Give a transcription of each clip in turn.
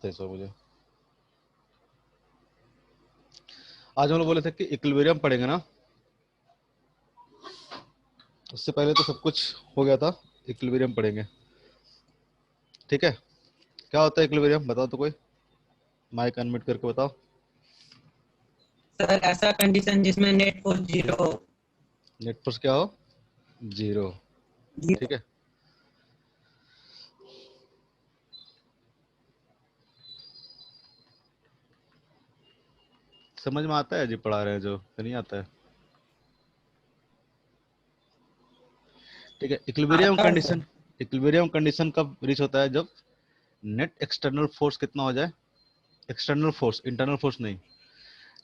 था इस बार मुझे। आज हम लोग बोले थे कि इक्विलिब्रियम पढ़ेंगे ना, उससे पहले तो सब कुछ हो गया था, इक्विलिब्रियम पढ़ेंगे। ठीक है, क्या होता है इक्विलिब्रियम, बताओ तो कोई, माइक अनम्यूट करके बताओ। सर ऐसा कंडीशन जिसमें नेट फोर्स 0 हो। नेट फोर्स क्या हो? 0। ठीक है, समझ में आता है जी पढ़ा रहे हैं जो, नहीं आता है? ठीक है, इक्विलिब्रियम आता है सर। कंडीशन, इक्विलिब्रियम कंडीशन कब रीच होता है? जब नेट एक्सटर्नल फोर्स कितना हो जाए, एक्सटर्नल फोर्स, इंटरनल फोर्स नहीं,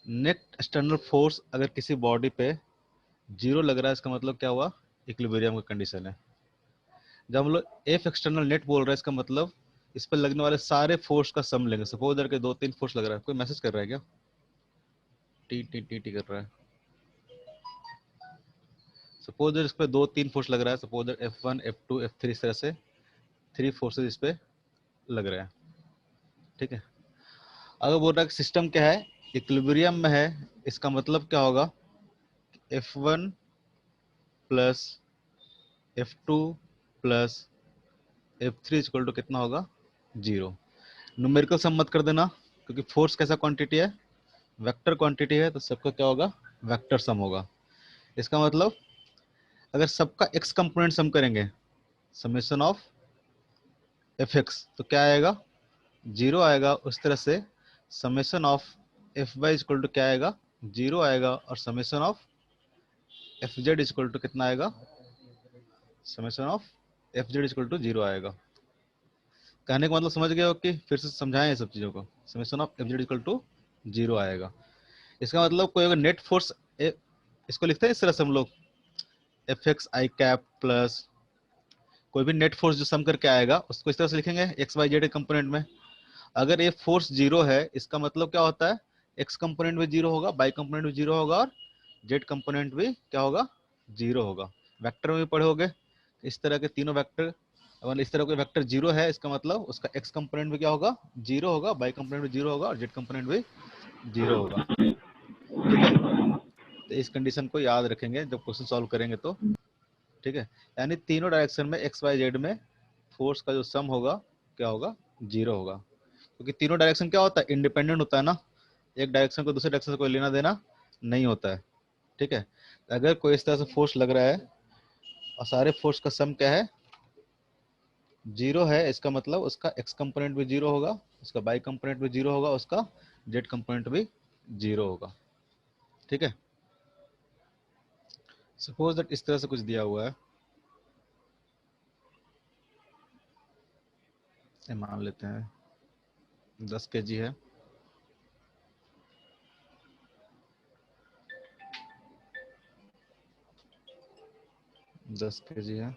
नेट एक्सटर्नल फोर्स अगर किसी बॉडी पे 0 लग रहा है, इसका मतलब क्या हुआ? इक्विलिब्रियम का कंडीशन है। जब हम लोग एफ एक्सटर्नल नेट बोल रहे हैं, इसका मतलब इस पर लगने वाले सारे फोर्स का सम लेंगे। सपोज इधर के 2-3 फोर्स लग रहा है, कोई मैसेज कर रहा है क्या? टी टी टी टी कर रहा है। सपोज इस पे 2-3 फोर्स लग रहा है, सपोज F1 F2 F3, इस तरह से 3 फोर्सेज इस पे लग रहे हैं। ठीक है, अगर बोल रहा है कि सिस्टम क्या है, इक्विलिब्रियम में है, इसका मतलब क्या होगा? F1 plus F2 plus F3 equal to कितना होगा? 0। न्यूमेरिकल सम मत कर देना, क्योंकि फोर्स कैसा क्वांटिटी है? वेक्टर क्वांटिटी है, तो सबका क्या होगा? वेक्टर सम होगा। इसका मतलब अगर सबका x कंपोनेंट सम करेंगे, समेशन ऑफ fx, तो क्या आएगा? 0 आएगा। उस तरह से summation of fy equal to क्या आएगा? 0 आएगा। और summation of fz equal to कितना आएगा? Summation of fz equal to 0 आएगा। कहने का मतलब समझ गए हो कि फिर से समझाएं ये सब चीजों को? Summation of fz equal to 0 आएगा। इसका मतलब कोई अगर नेट फोर्स, इसको लिखते हैं इस तरह से हम लोग, एफ एक्स आई कैप प्लस कोई भी नेट फोर्स जो सम करके आएगा, उसको इस तरह से लिखेंगे एक्स वाई जेड कंपोनेंट में। अगर ये फोर्स 0 है, इसका मतलब क्या होता है? एक्स कंपोनेंट भी 0 होगा, बाई कंपोनेंट भी 0 होगा, और जेड कंपोनेंट भी क्या होगा? 0 होगा। वेक्टर में भी पढ़े होगे, इस तरह के तीनों वेक्टर, अगर इस तरह कोई वेक्टर 0 है, इसका मतलब उसका एक्स कंपोनेंट भी क्या होगा? 0 होगा, बाई कंपोनेंट भी 0 होगा, और जेड कंपोनेंट भी 0 होगा। ठीक है, तो इस कंडीशन को याद रखेंगे जब क्वेश्चन सॉल्व करेंगे तो। ठीक है, यानी तीनों डायरेक्शन में एक्स वाई जेड में फोर्स का जो सम होगा क्या होगा? 0 होगा। क्योंकि तीनों डायरेक्शन क्या होता है? इंडिपेंडेंट होता है ना, एक डायरेक्शन को दूसरे डायरेक्शन से कोई लेना देना नहीं होता है। ठीक है, अगर कोई इस तरह से फोर्स लग रहा है और सारे फोर्स का सम क्या है? 0 है, इसका मतलब उसका एक्स कंपोनेंट भी 0 होगा, उसका बाई कंपोनेंट भी 0 होगा, उसका जेड कंपोनेंट भी 0 होगा। ठीक है, सपोज दैट इस तरह से कुछ दिया हुआ है, मान लेते हैं 10 केजी है, दस केजी है,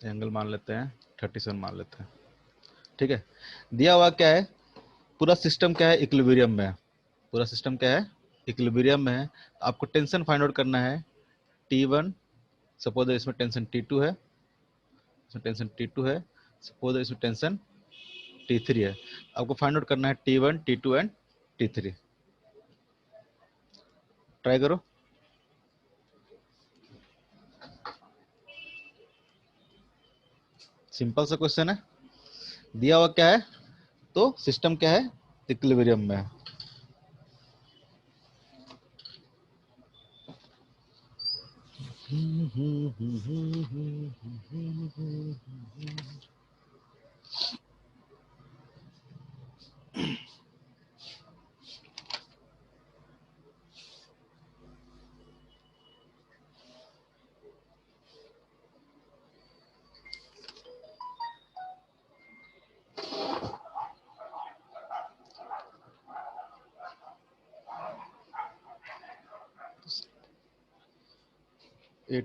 एंगल मान लेते हैं 37 मान लेते हैं। ठीक है, दिया हुआ क्या है? पूरा सिस्टम क्या है? इक्विलिब्रियम में है। पूरा सिस्टम क्या है? इक्विलिब्रियम में है। आपको टेंशन फाइंड आउट करना है। T1, सपोज इसमें टेंशन T2 है, इसमें टेंशन T2 है, सपोज इसमें टेंशन T3 है। आपको फाइंड आउट करना है T1, T2 and T3। Try करो। सिंपल सा क्वेश्चन है, दिया हुआ क्या है, तो सिस्टम क्या है? इक्विलिब्रियम में है। ए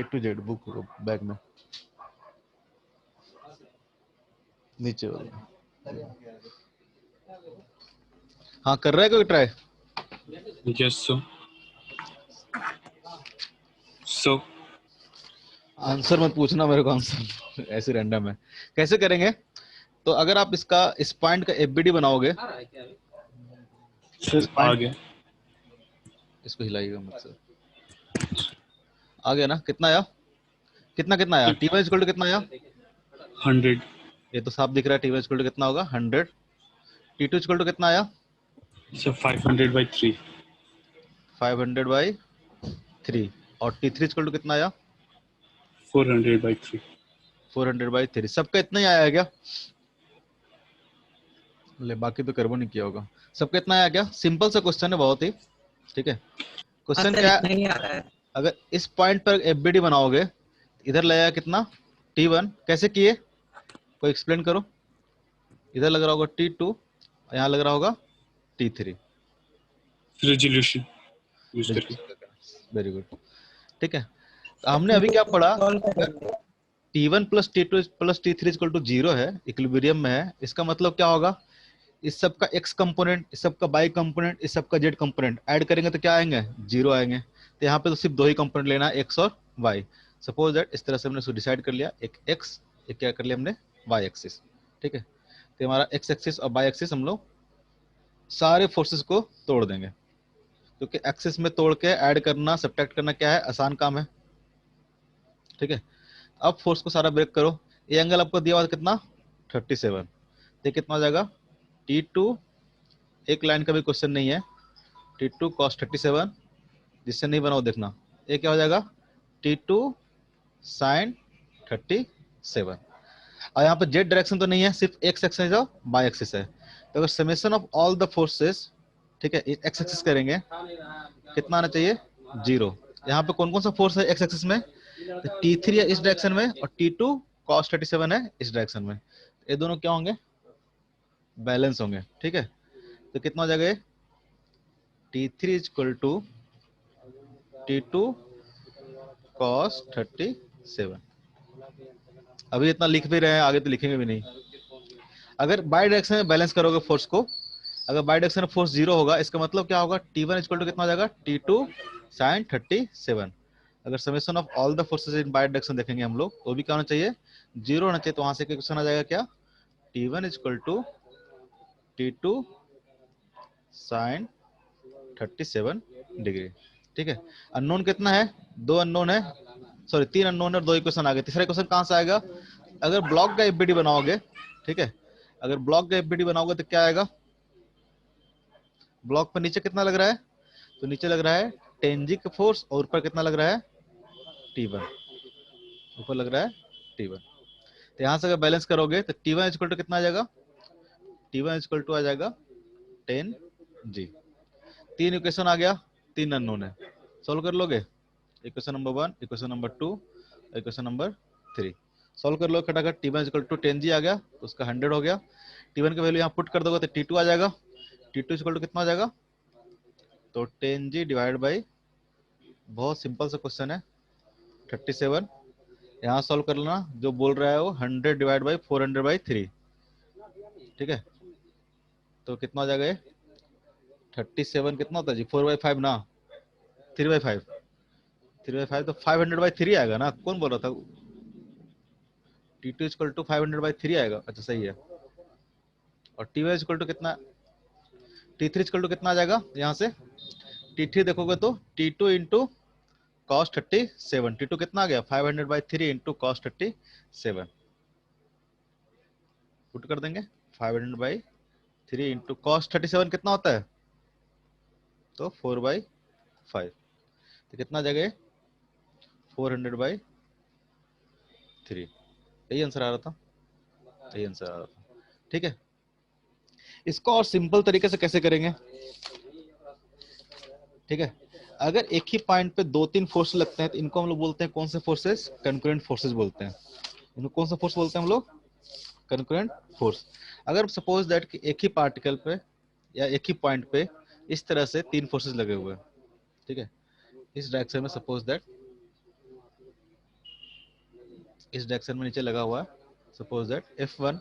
टू जेड बुक बैग में नीचे वाला। हाँ, कर रहा है कोई try? Yes sir. So answer मत पूछना मेरे को, आंसर ऐसे रैंडम है। कैसे करेंगे? तो अगर आप इसका इस पॉइंट का एफबीडी बनाओगे, इस पॉइंट, आगे इसको हिलाइएगा मुझसे, आ गया ना? कितना आया? कितना कितना आया? टी वन इक्वल टू कितना आया? 100 ये तो साफ दिख रहा है, टी वन इक्वल टू कितना होगा? 100। टी टू इक्वल टू कितना आया? so 500/3 500/3। और टी थ्री इक्वल टू कितना आया? 400/3 400/3। सबका इतना ही आया क्या? ले, बाकी तो कर्बो नहीं किया होगा। सबका इतना आया क्या? सिंपल सा क्वेश्चन है बहुत ही, ठीक है। क्वेश्चन क्या है? इतना ही आ रहा है। अगर इस पॉइंट पर एफबीडी बनाओगे, इधर लगेगा कितना? T1। कैसे किए? कोई एक्सप्लेन करो। इधर लग रहा होगा T2, यहाँ लग रहा होगा T3। resolution यूज करके। वेरी गुड, ठीक है। तो हमने अभी क्या पढ़ा? सॉल्व करेंगे। T1 plus T2 plus T3 equal to 0 है, इक्विलिब्रियम में है। इसका मतलब क्या होगा? इस सब का x कंपोनेंट, इस सब का y कंपोनेंट, इस सब का z कंपोनेंट ऐड करेंगे तो क्या आएंगे? 0 आएंगे। तो यहाँ पे तो सिर्फ दो ही कंपोनेंट लेना है, x और y। सपोज दैट इस तरह से हमने उसको डिसाइड कर लिया, एक x, एक क्या कर लिया हमने? y एक्सिस, ठीक है। तो हमारा x एक्सिस और y एक्सिस हम लोग सारे फोर्सेस को तोड़ देंगे, क्योंकि एक्सिस में तोड़ के ऐड करना, सब्ट्रैक्ट करना क्या है? आसान काम है, ठीक है। अब फोर्स को सारा ब्रेक करो। ये एंगल आपको दिया हुआ कितना? 37। ये कितना हो जाएगा? T2, एक लाइन का भी क्वेश्चन नहीं है, T2 cos 37, जिससे नहीं बना वो देखना। ये क्या हो जाएगा? T2 sin 37। और यहाँ पे जेड डायरेक्शन तो नहीं है, सिर्फ एक्स एक्सिस है, बाय एक्सिस है। तो अगर summation of all the forces, ठीक है, एक्स एक्सिस करेंगे, कितना आना चाहिए? 0। यहाँ पे कौन कौन सा फोर्स है एक्स एक्सिस में? तो T3 है इस डायरेक्शन में, और T2 cos 37 है इस डायरेक्शन में। ये दोनों क्या होंगे? बैलेंस होंगे, ठीक है। तो कितना हो जाएगा? T3 equal to T2 cos 37। अभी इतना लिख भी रहे हैं, आगे तो लिखेंगे भी नहीं। अगर बाई डायरेक्शन में बैलेंस करोगे फोर्स को, अगर बाई डायरेक्शन में फोर्स 0 होगा, इसका मतलब क्या होगा? T1 इक्वल टू कितना हो जाएगा? T2 sin 37। अगर summation of all the forces in by direction देखेंगे हम लोग, तो भी क्या होना चाहिए? 0 होना चाहिए। तो वहां से क्वेश्चन आ जाएगा क्या? T1 equal to T2 sin 37 degree, ठीक है। अननोन कितना है? 2 अननोन है, सॉरी 3 अननोन है और 2 इक्वेशन आ गए। तीसरा क्वेश्चन कहां से आएगा? अगर ब्लॉक का एफबीडी बनाओगे, ठीक है, अगर ब्लॉक का एफबीडी बनाओगे तो क्या आएगा? ब्लॉक पर नीचे कितना लग रहा है? तो नीचे लग रहा है 10G का फोर्स, और ऊपर कितना लग रहा है? T1। ऊपर लग रहा है T1। तो यहां से अगर बैलेंस करोगे तो T1 इक्वल टू कितना आ जाएगा? T1 इक्वल टू आ जाएगा 10G। 3 इक्वेशन आ गया, 3 अननोन है। सॉल्व कर लोगे? Equation number 1, equation number 2, equation number 3। Solve कर लो खटाखट। T1 इक्वल टू 10G आ गया, तो उसका 100 हो गया। T1 की वैल्यू यहाँ पुट कर दोगे तो T2 आ जाएगा। T2 इक्वल टू कितना आ जाएगा? तो 10G डिवाइड बाई, बहुत सिंपल सा क्वेश्चन है, 37। यहाँ सॉल्व कर लेना, जो बोल रहा है वो 100 डिवाइड बाई 400/3, ठीक है। तो कितना हो जाएगा ये? 37 कितना होता है जी? 4/5 ना, 3/5। 3/5 तो 500/3 आएगा ना? कौन बोल रहा था? T2 इक्वल टू 500/3 आएगा। अच्छा सही है। और T1 इक्वल टू कितना? T3 इक्वल टू कितना आ जाएगा? यहाँ से T3 देखोगे तो T2 इंटू cos 37। T2 कितना आ गया? 500/3 इंटू cos 37। पुट कर देंगे 500/3 इंटू cos 37 कितना होता है? तो 4/5। तो कितना आ जाएगा? 400/3। यही आंसर आ रहा था, यही आंसर आ रहा था, ठीक है। इसको और सिंपल तरीके से कैसे करेंगे? ठीक है, अगर एक ही पॉइंट पे 2-3 फोर्स लगते हैं तो इनको हम लोग बोलते हैं कौन से फोर्सेस? कंकरेंट फोर्सेस बोलते हैं। इनको कौन सा फोर्स बोलते हैं हम लोग? Concurrent force. अगर सपोज दैट कि एक ही पार्टिकल पे या एक ही पॉइंट पे इस तरह से 3 फोर्सेस लगे हुए हैं, ठीक है, इस डायरेक्शन में, सपोज दैट इस डायरेक्शन में नीचे लगा हुआ है, सपोज दैट F1,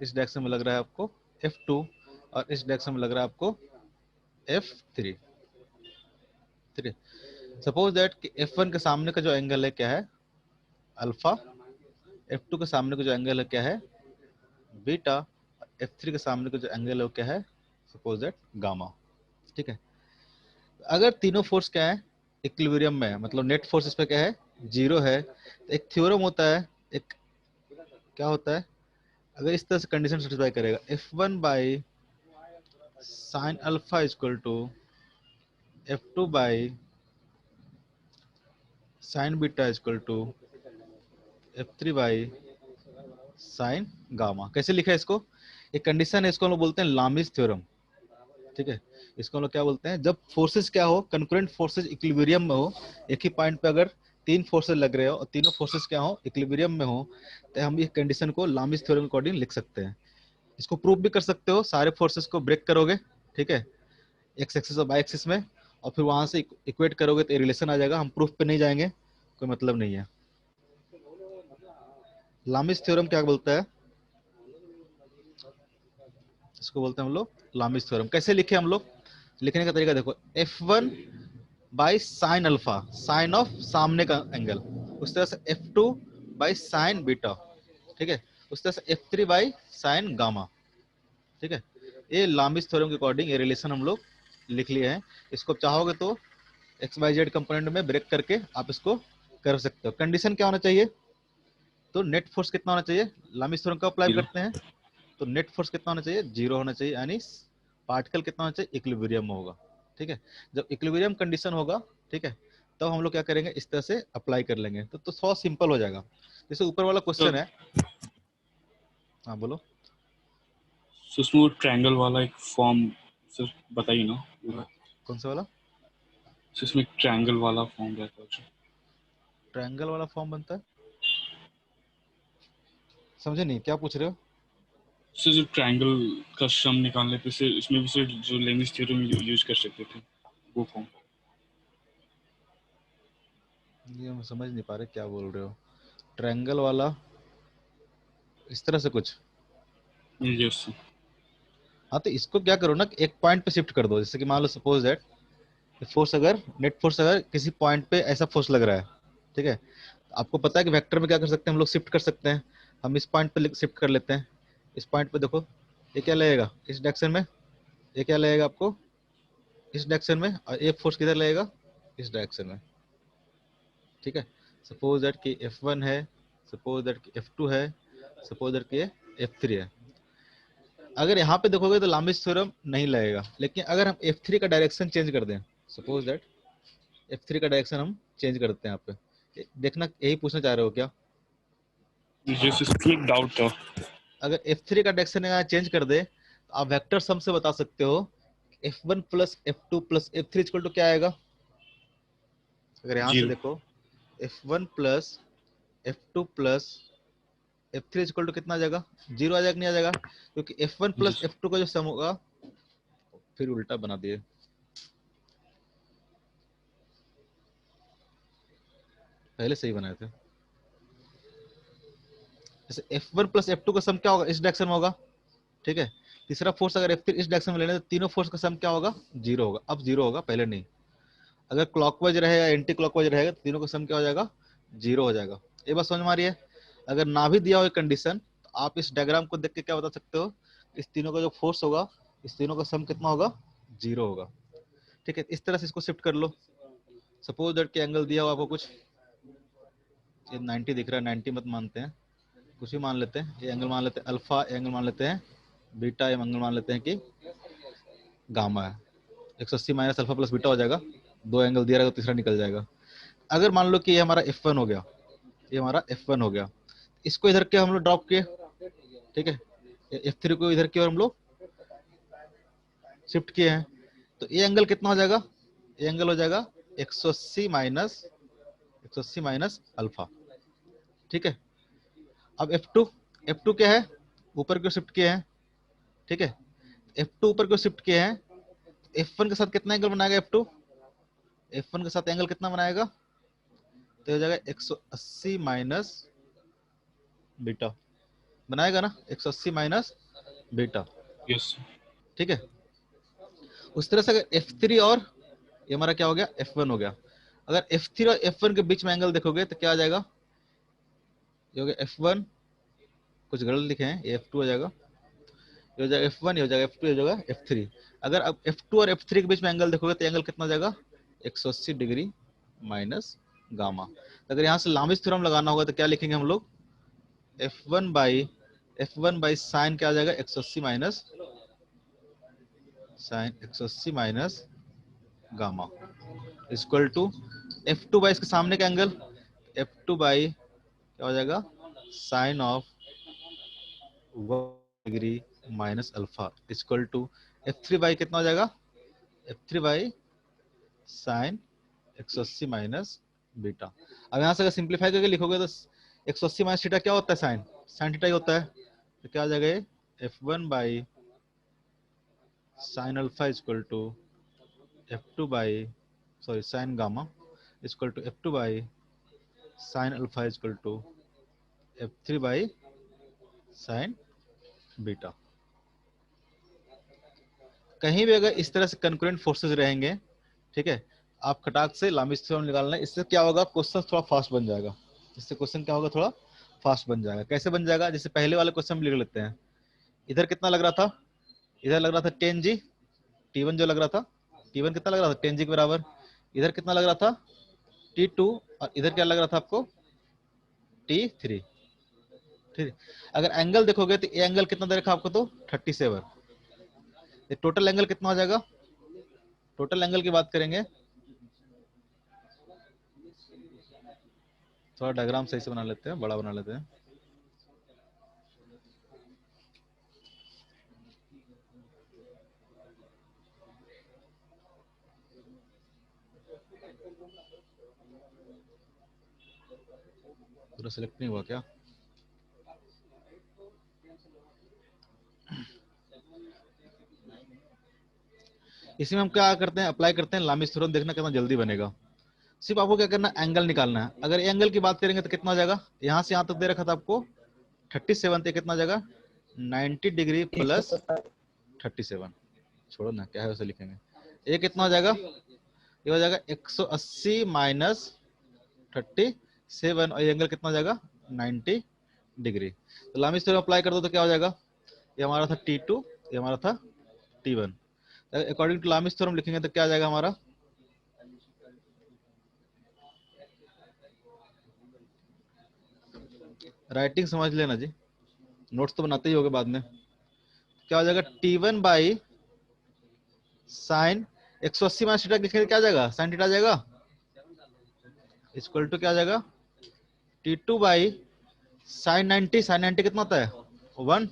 इस डायरेक्शन में लग रहा है आपको F2, और इस डायरेक्शन में लग रहा है आपको F3, ठीक है। सपोज दैट कि F1 के सामने का जो एंगल है क्या है, अल्फा, F2 के सामने का जो एंगल है क्या है, बीटा, F3 के सामने का जो एंगल है वो क्या है, सपोज दैट गामा। ठीक है, अगर तीनों फोर्स क्या है, इक्विलिब्रियम में है, मतलब नेट फोर्स इस पे क्या है, जीरो है, तो एक थ्योरम होता है, एक क्या होता है, अगर इस तरह से कंडीशन सेटिस्फाई करेगा, F1 by sine alpha equal to F2 by sine beta equal to F3 by sine gamma. कैसे लिखा है इसको, एक कंडीशन है, इसको हम लोग बोलते हैं लामिस थ्योरम। ठीक है, इसको हम लोग क्या बोलते हैं, जब फोर्सेस क्या हो, कंकरेंट फोर्सेस इक्विलिब्रियम में हो, एक ही पॉइंट पे अगर तीन फोर्सेस लग रहे हो और तीनों फोर्सेस क्या हो, इक्विलिब्रियम में हो, तो हम इस कंडीशन को लामिस थ्योरम के अकॉर्डिंग लिख सकते हैं। इसको प्रूव भी कर सकते हो, सारे फोर्सेस को ब्रेक करोगे, ठीक है, एक्स एक्सिस और वाई एक्सिस में, और फिर वहां से इक्वेट करोगे तो रिलेशन आ जाएगा। हम प्रूफ पे नहीं जाएंगे, कोई मतलब नहीं है। लामिस थ्योरम क्या बोलता है, इसको बोलते हैं हम लोग लामिस थ्योरम। कैसे लिखे हम लोग, लिखने का तरीका देखो, F1 by sine alpha, sine of सामने का एंगल, उस तरह से F2 बाई साइन बीटा, ठीक है, उस तरह से F3 बाई साइन गामा। ठीक है, ये लामिस थ्योरम के अकॉर्डिंग ये रिलेशन हम लोग लिख लिए हैं। इसको चाहोगे तो एक्स वाई जेड कंपोनेंट में ब्रेक करके आप इसको कर सकते हो। कंडीशन क्या होना चाहिए, तो नेट फोर्स कितना होना चाहिए, लामिस थ्योरम का अप्लाई जीरो। करते हैं, तो नेट फोर्स कितना होना चाहिए, जीरो होना चाहिए, यानी पार्टिकल कितना होना चाहिए, इक्विलिब्रियम में होगा। ठीक है, जब इक्विलिब्रियम कंडीशन होगा, ठीक है, तब हम लोग क्या करेंगे, इस तरह से अप्लाई कर लेंगे, तो थोड़ा सिंपल हो जाएगा। जैसे ऊपर वाला तो क्वेश्चन है, हाँ बोलो। उसमें वो ट्रायंगल वाला एक फॉर्म सर बताइए ना पूरा। कौन सा वाला, सर इसमें ट्रायंगल वाला फॉर्म रहता है। ट्रायंगल वाला फॉर्म बनता है, समझे नहीं क्या पूछ रहे हो। सर जो ट्रायंगल का सम निकालने पे से इसमें भी सर जो लेंस थ्योरम यूज कर सकते थे वो फॉर्म। ये हम समझ नहीं पा रहे क्या बोल रहे हो, ट्रायंगल वाला इस तरह से कुछ। Yes sir. हाँ तो इसको क्या करो ना, एक पॉइंट पे शिफ्ट कर दो, जैसे कि मान लो सपोज दैट फोर्स, अगर नेट फोर्स अगर किसी पॉइंट पे ऐसा फोर्स लग रहा है, ठीक है, आपको पता है कि वेक्टर में क्या कर सकते हैं हम लोग, शिफ्ट कर सकते हैं। हम इस पॉइंट पे शिफ्ट कर लेते हैं, इस पॉइंट पे देखो, ये क्या लगेगा इस डायरेक्शन में, ये क्या लगेगा आपको इस डायरेक्शन में, और ये फोर्स किधर लगेगा, इस डायरेक्शन में। ठीक है, सपोज दैट कि F1 है, सपोज दैट कि F2 है, सपोज दैट कि F3 है। अगर यहाँ पे देखोगे तो लामिस थ्योरम नहीं लगेगा, लेकिन अगर हम F3 का डायरेक्शन चेंज कर दें, सपोज दैट F3 का डायरेक्शन हम चेंज करते हैं, यहाँ पे देखना, यही पूछना चाह रहे हो क्या, यस इसमें एक डाउट था। अगर F3 का डायरेक्शन यहाँ चेंज कर दे, तो आप वेक्टर सम से बता सकते हो F1 plus F2 plus F3 equal to क्या आएगा। अगर यहाँ से जीरो। देखो, F1 plus F2 plus F3 equal to कितना आ जाएगा, जीरो आ जाएगा, नहीं आ जाएगा, क्योंकि F1 प्लस यस। F2 का जो सम होगा, फिर उल्टा बना दिए, पहले सही बनाए थे। जैसे F1 प्लस F2 का सम क्या होगा, इस डायरेक्शन में होगा, ठीक है, तीसरा फोर्स अगर F3 इस डायरेक्शन में लेने तो तीनों फोर्स का सम क्या होगा, जीरो होगा। अब जीरो होगा, पहले नहीं। अगर क्लॉकवाइज रहेगा या एंटी क्लॉकवाइज रहेगा तो तीनों का सम क्या हो जाएगा, जीरो हो जाएगा। ये बात समझ में आ रही है। अगर ना भी दिया हो कंडीशन, तो आप इस डायग्राम को देख के क्या बता सकते हो, इस तीनों का जो फोर्स होगा, इस तीनों का सम कितना होगा, जीरो होगा। ठीक है, इस तरह से इसको शिफ्ट कर लो। सपोज दैट के एंगल दिया हो आपको कुछ, ये 90 दिख रहा है, 90 मत मानते हैं, कुछ भी मान लेते हैं, ये एंगल मान लेते हैं अल्फा, एंगल मान लेते हैं बीटा, ये एंगल मान लेते हैं कि गामा है। 180 माइनस अल्फा प्लस बीटा हो जाएगा, दो एंगल दिया रहेगा, तीसरा निकल जाएगा। अगर मान लो कि ये हमारा F1 हो गया, ये हमारा F1 हो गया, इसको इधर के हम लोग ड्रॉप किए, ठीक है, F3 को इधर की ओर हम लोग शिफ्ट किए हैं, तो ये एंगल कितना हो जाएगा, ये एंगल हो जाएगा 180 माइनस 180 माइनस अल्फा। ठीक है, अब F2, F2 क्या है, ऊपर की ओर शिफ्ट किए हैं, ठीक है, F2 ऊपर की ओर शिफ्ट किए हैं, F1 के साथ कितना एंगल बनाएगा F2, F1 के साथ एंगल कितना बनाएगा, तो हो जाएगा 180 माइनस बीटा, बनाएगा ना 180 माइनस बीटा। यस। ठीक है, उस तरह से अगर F3 और ये हमारा क्या हो गया, F1 हो गया, अगर F3 और F1 के बीच में एंगल देखोगे तो क्या आ जाएगा, ये हो गया F1, कुछ गलत लिखे हैं, ये F2 हो जाएगा, ये हो जाएगा F1, ये हो जाएगा F2, ये हो जाएगा F3। अगर अब F2 और F3 के बीच में एंगल देखोगे तो एंगल कितना हो जाएगा, 180 डिग्री माइनस गामा। अगर यहाँ से लामिस थ्योरम लगाना होगा तो क्या लिखेंगे हम लोग, F1 बाई साइन क्या आ जाएगा, 180 minus sine 180 minus gamma equal to F2 by इसके सामने का एंगल, F2 बाई क्या हो जाएगा, sine of 1 degree minus alpha equal to F3 by कितना हो जाएगा, F3 by sign 180 minus beta. अब यहाँ से अगर सिंप्लीफाई करके लिखोगे तो 180 माइनस थीटा क्या होता है, साइन साइन थीटा ही होता है, तो क्या आ जाएगा ये F1 by sine alpha equal to F2 by sorry sine gamma equal to F2 by sine alpha equal to F3 by sine beta. कहीं भी अगर इस तरह से कंकरेंट फोर्सेस रहेंगे, ठीक है, आप खटाक से लामिस थ्योरम निकालना है, इससे क्या होगा, क्वेश्चन थोड़ा फास्ट बन जाएगा, इससे क्वेश्चन क्या होगा, थोड़ा फास्ट बन जाएगा। कैसे बन जाएगा, जैसे पहले वाले क्वेश्चन में लिख लेते हैं, इधर कितना लग रहा था, इधर लग रहा था 10G, T1 जो लग रहा था, T1 कितना लग रहा था 10G के बराबर, इधर कितना लग रहा था T2, और इधर क्या लग रहा था आपको T3, ठीक। अगर एंगल देखोगे तो ये एंगल कितना दे रखा आपको, तो 37, टोटल एंगल कितना हो जाएगा, टोटल एंगल की बात करेंगे, थोड़ा डायग्राम सही से बना लेते हैं, बड़ा बना लेते हैं। पूरा सिलेक्ट नहीं हुआ क्या, इसी में हम क्या करते हैं, अप्लाई करते हैं लामिस थ्योरम, देखना कितना जल्दी बनेगा। सिर्फ आपको क्या करना है, एंगल निकालना है। अगर एंगल की बात करेंगे तो कितना हो जाएगा, यहाँ से यहाँ तक दे रखा था आपको 37, तो कितना हो जाएगा 90 डिग्री प्लस 37, छोड़ो ना क्या है उसे लिखेंगे, ये कितना हो जाएगा, ये हो जाएगा 180 माइनस 37, और ये एंगल कितना हो जाएगा 90 डिग्री। तो लामिस थ्योरम अप्लाई कर दो तो क्या हो जाएगा, ये हमारा था T2, ये हमारा था T1। अकॉर्डिंग टू लामिस थ्योरम लिखेंगे तो क्या आ जाएगा हमारा, राइटिंग समझ लेना जी, नोट्स तो बनाते ही होगे बाद में। क्या हो जाएगा T1 by sine 180 minus theta लिखेंगे क्या आ जाएगा, साइन थीटा आ जाएगा इक्वल टू क्या आ जाएगा T2 बाई साइन 90, साइन 90 कितना होता है 1,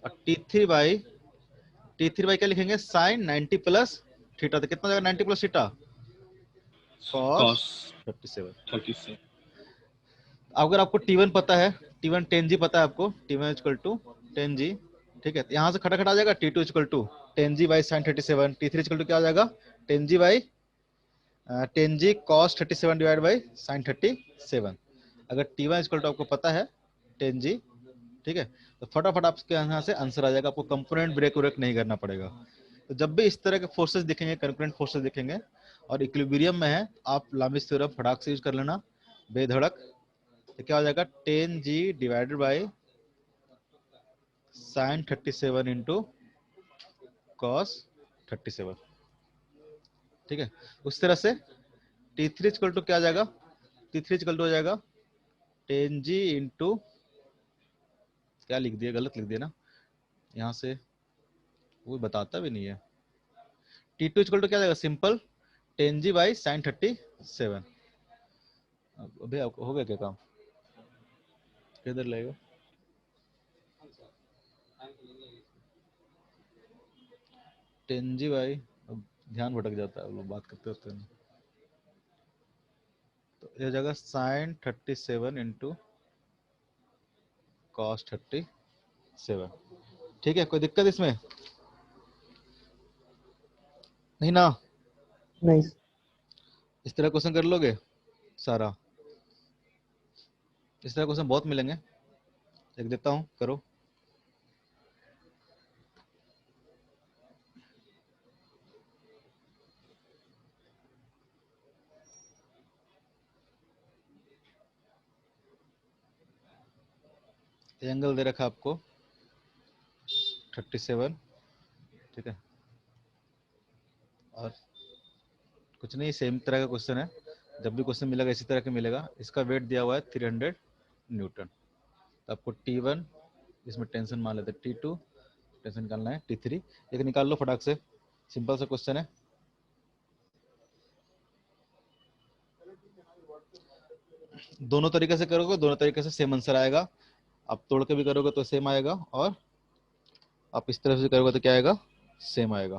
और T3 बाई क्या लिखेंगे, साइन 90 प्लस थीटा, तो कितना जाएगा 90 प्लस थीटा कॉस cos 37। 37। अगर आपको T1 पता है, T1 10G पता है आपको, T1 इक्वल टू 10G, ठीक है, तो यहाँ से खटाखट आ जाएगा T2 equal to 10G by sine 37, T3 equal to क्या आ जाएगा 10G by 10G cos 37 divide by sine 37। अगर T1 इक्वल टू आपको पता है 10G, ठीक है, तो फटाफट आपके यहाँ से आंसर आ जाएगा, आपको कंपोनेंट ब्रेक व्रेक नहीं करना पड़ेगा। तो जब भी इस तरह के फोर्सेस दिखेंगे, कंकरेंट फोर्सेस दिखेंगे और इक्विलिब्रियम में है, आप लामिस थ्योरम फटाक से यूज कर लेना बेधड़क। तो क्या हो जाएगा 10G divided by sine 37 into cos 37, ठीक है। उस तरह से T3 इक्वल टू क्या आ जाएगा, T3 इक्वल टू हो जाएगा 10G इंटू क्या लिख दिया, गलत लिख दिया ना, यहाँ से वो बताता भी नहीं है। T2 इक्वल टू क्या आ जाएगा, सिंपल 10G बाई साइन 37। अभी आपको हो गया क्या काम, किधर लगेगा, टेन जी बाई, अब ध्यान भटक जाता है लोग बात करते होते हैं, तो ये जगह साइन 37 इंटू कॉस 37, ठीक है। कोई दिक्कत इसमें नहीं ना, नहीं। इस तरह क्वेश्चन कर लोगे सारा, इस तरह क्वेश्चन बहुत मिलेंगे, एक देता हूँ करो। एंगल दे रखा है आपको 37, ठीक है। और कुछ नहीं, सेम तरह का क्वेश्चन है, जब भी क्वेश्चन मिलेगा इसी तरह का मिलेगा। इसका वेट दिया हुआ है 300 न्यूटन, तो आपको T1, इसमें टेंशन मान लेते हैं T2, टेंशन निकालना है T3। एक निकाल लो फटाक से, सिंपल सा क्वेश्चन है। दोनों तरीके से करोगे, दोनों तरीके से सेम आंसर आएगा। आप तोड़ के भी करोगे तो सेम आएगा, और आप इस तरफ से करोगे तो क्या आएगा, सेम आएगा।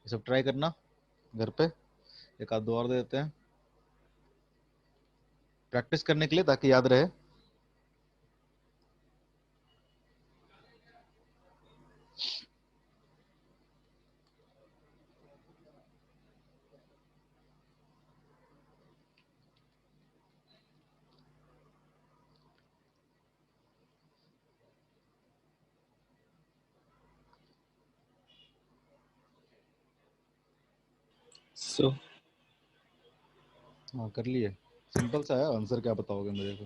ये सब ट्राई करना घर पे, एक आध दो और दे देते हैं प्रैक्टिस करने के लिए, ताकि याद रहे। So हाँ कर लिए, सिंपल सा है। आंसर क्या बताओगे मेरे को?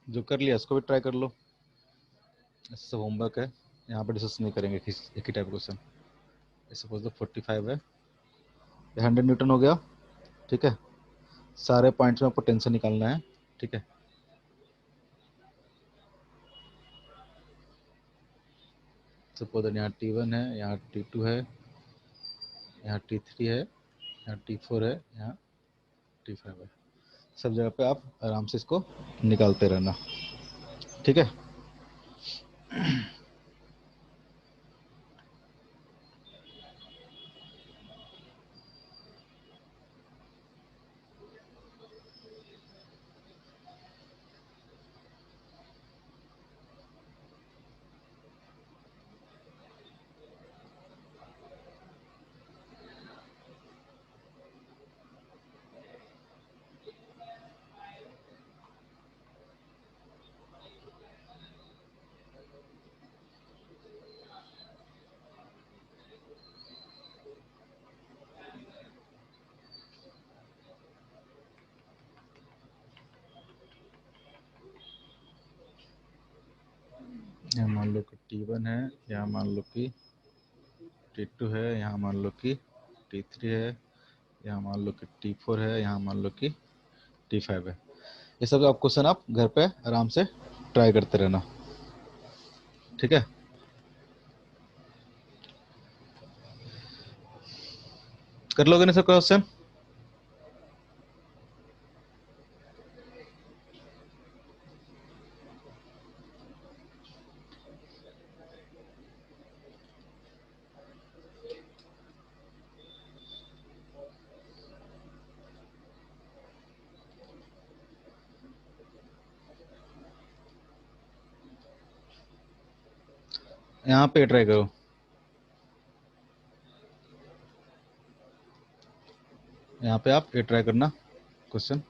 जो कर लिया इसको भी ट्राई कर लो। ऐसे सब होमवर्क है, यहाँ पे डिस्कस नहीं करेंगे एक ही टाइप क्वेश्चन। सपोज द 45 है, 100 न्यूटन हो गया, ठीक है। सारे पॉइंट्स में आपको टेंशन निकालना है, ठीक है। सपोज यहाँ T1 है, यहाँ T2 है, यहाँ T3 है, यहाँ T4 है, यहाँ T5 है। सब जगह पे आप आराम से इसको निकालते रहना, ठीक है। यहाँ मान लो कि T1 है, यहाँ मान लो कि T2 है, यहाँ मान लो कि T3 है, यहाँ मान लो कि T4 है, यहाँ मान लो कि T5 है। ये सब आप क्वेश्चन आप घर पे आराम से ट्राई करते रहना, ठीक है। कर लोगे ना सब क्वेश्चन? यहाँ पे ट्राई करो, यहाँ पे आप ये ट्राई करना क्वेश्चन।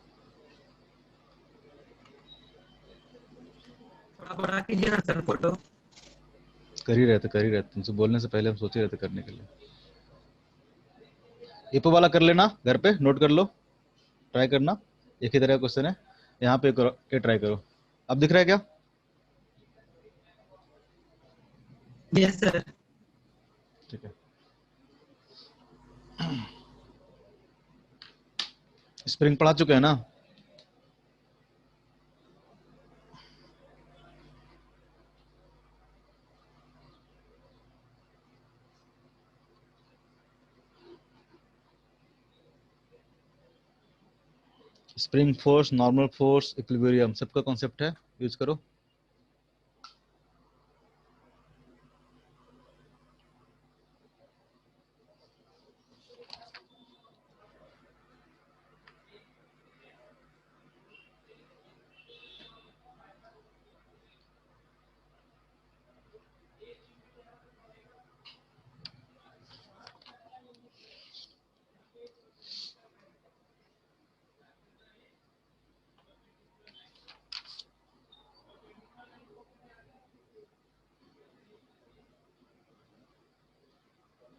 थोड़ा बड़ा कीजिए ना सर फोटो। कर ही रहते, तुमसे बोलने से पहले हम सोच ही रहते करने के लिए। इपो वाला कर लेना घर पे, नोट कर लो, ट्राई करना। एक ही तरह का क्वेश्चन है, यहाँ पे करो, ये ट्राई करो। अब दिख रहा है क्या? Yes sir. ठीक है। स्प्रिंग पढ़ा चुके हैं ना? Spring force, normal force, equilibrium, सबका कॉन्सेप्ट है, यूज करो।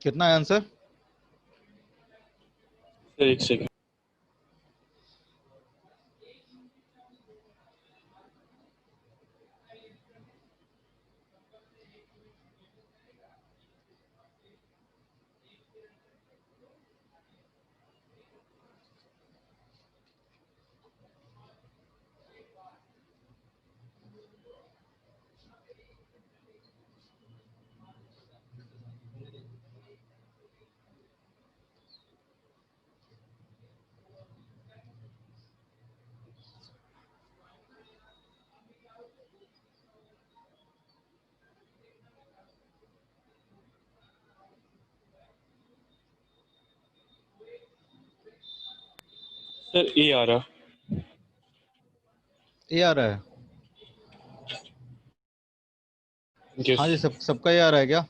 कितना है आंसर? सर एक सेकंड। सर ए आ रहा। ये आ रहा है? यस हाँ जी, सबका ये आ रहा है क्या?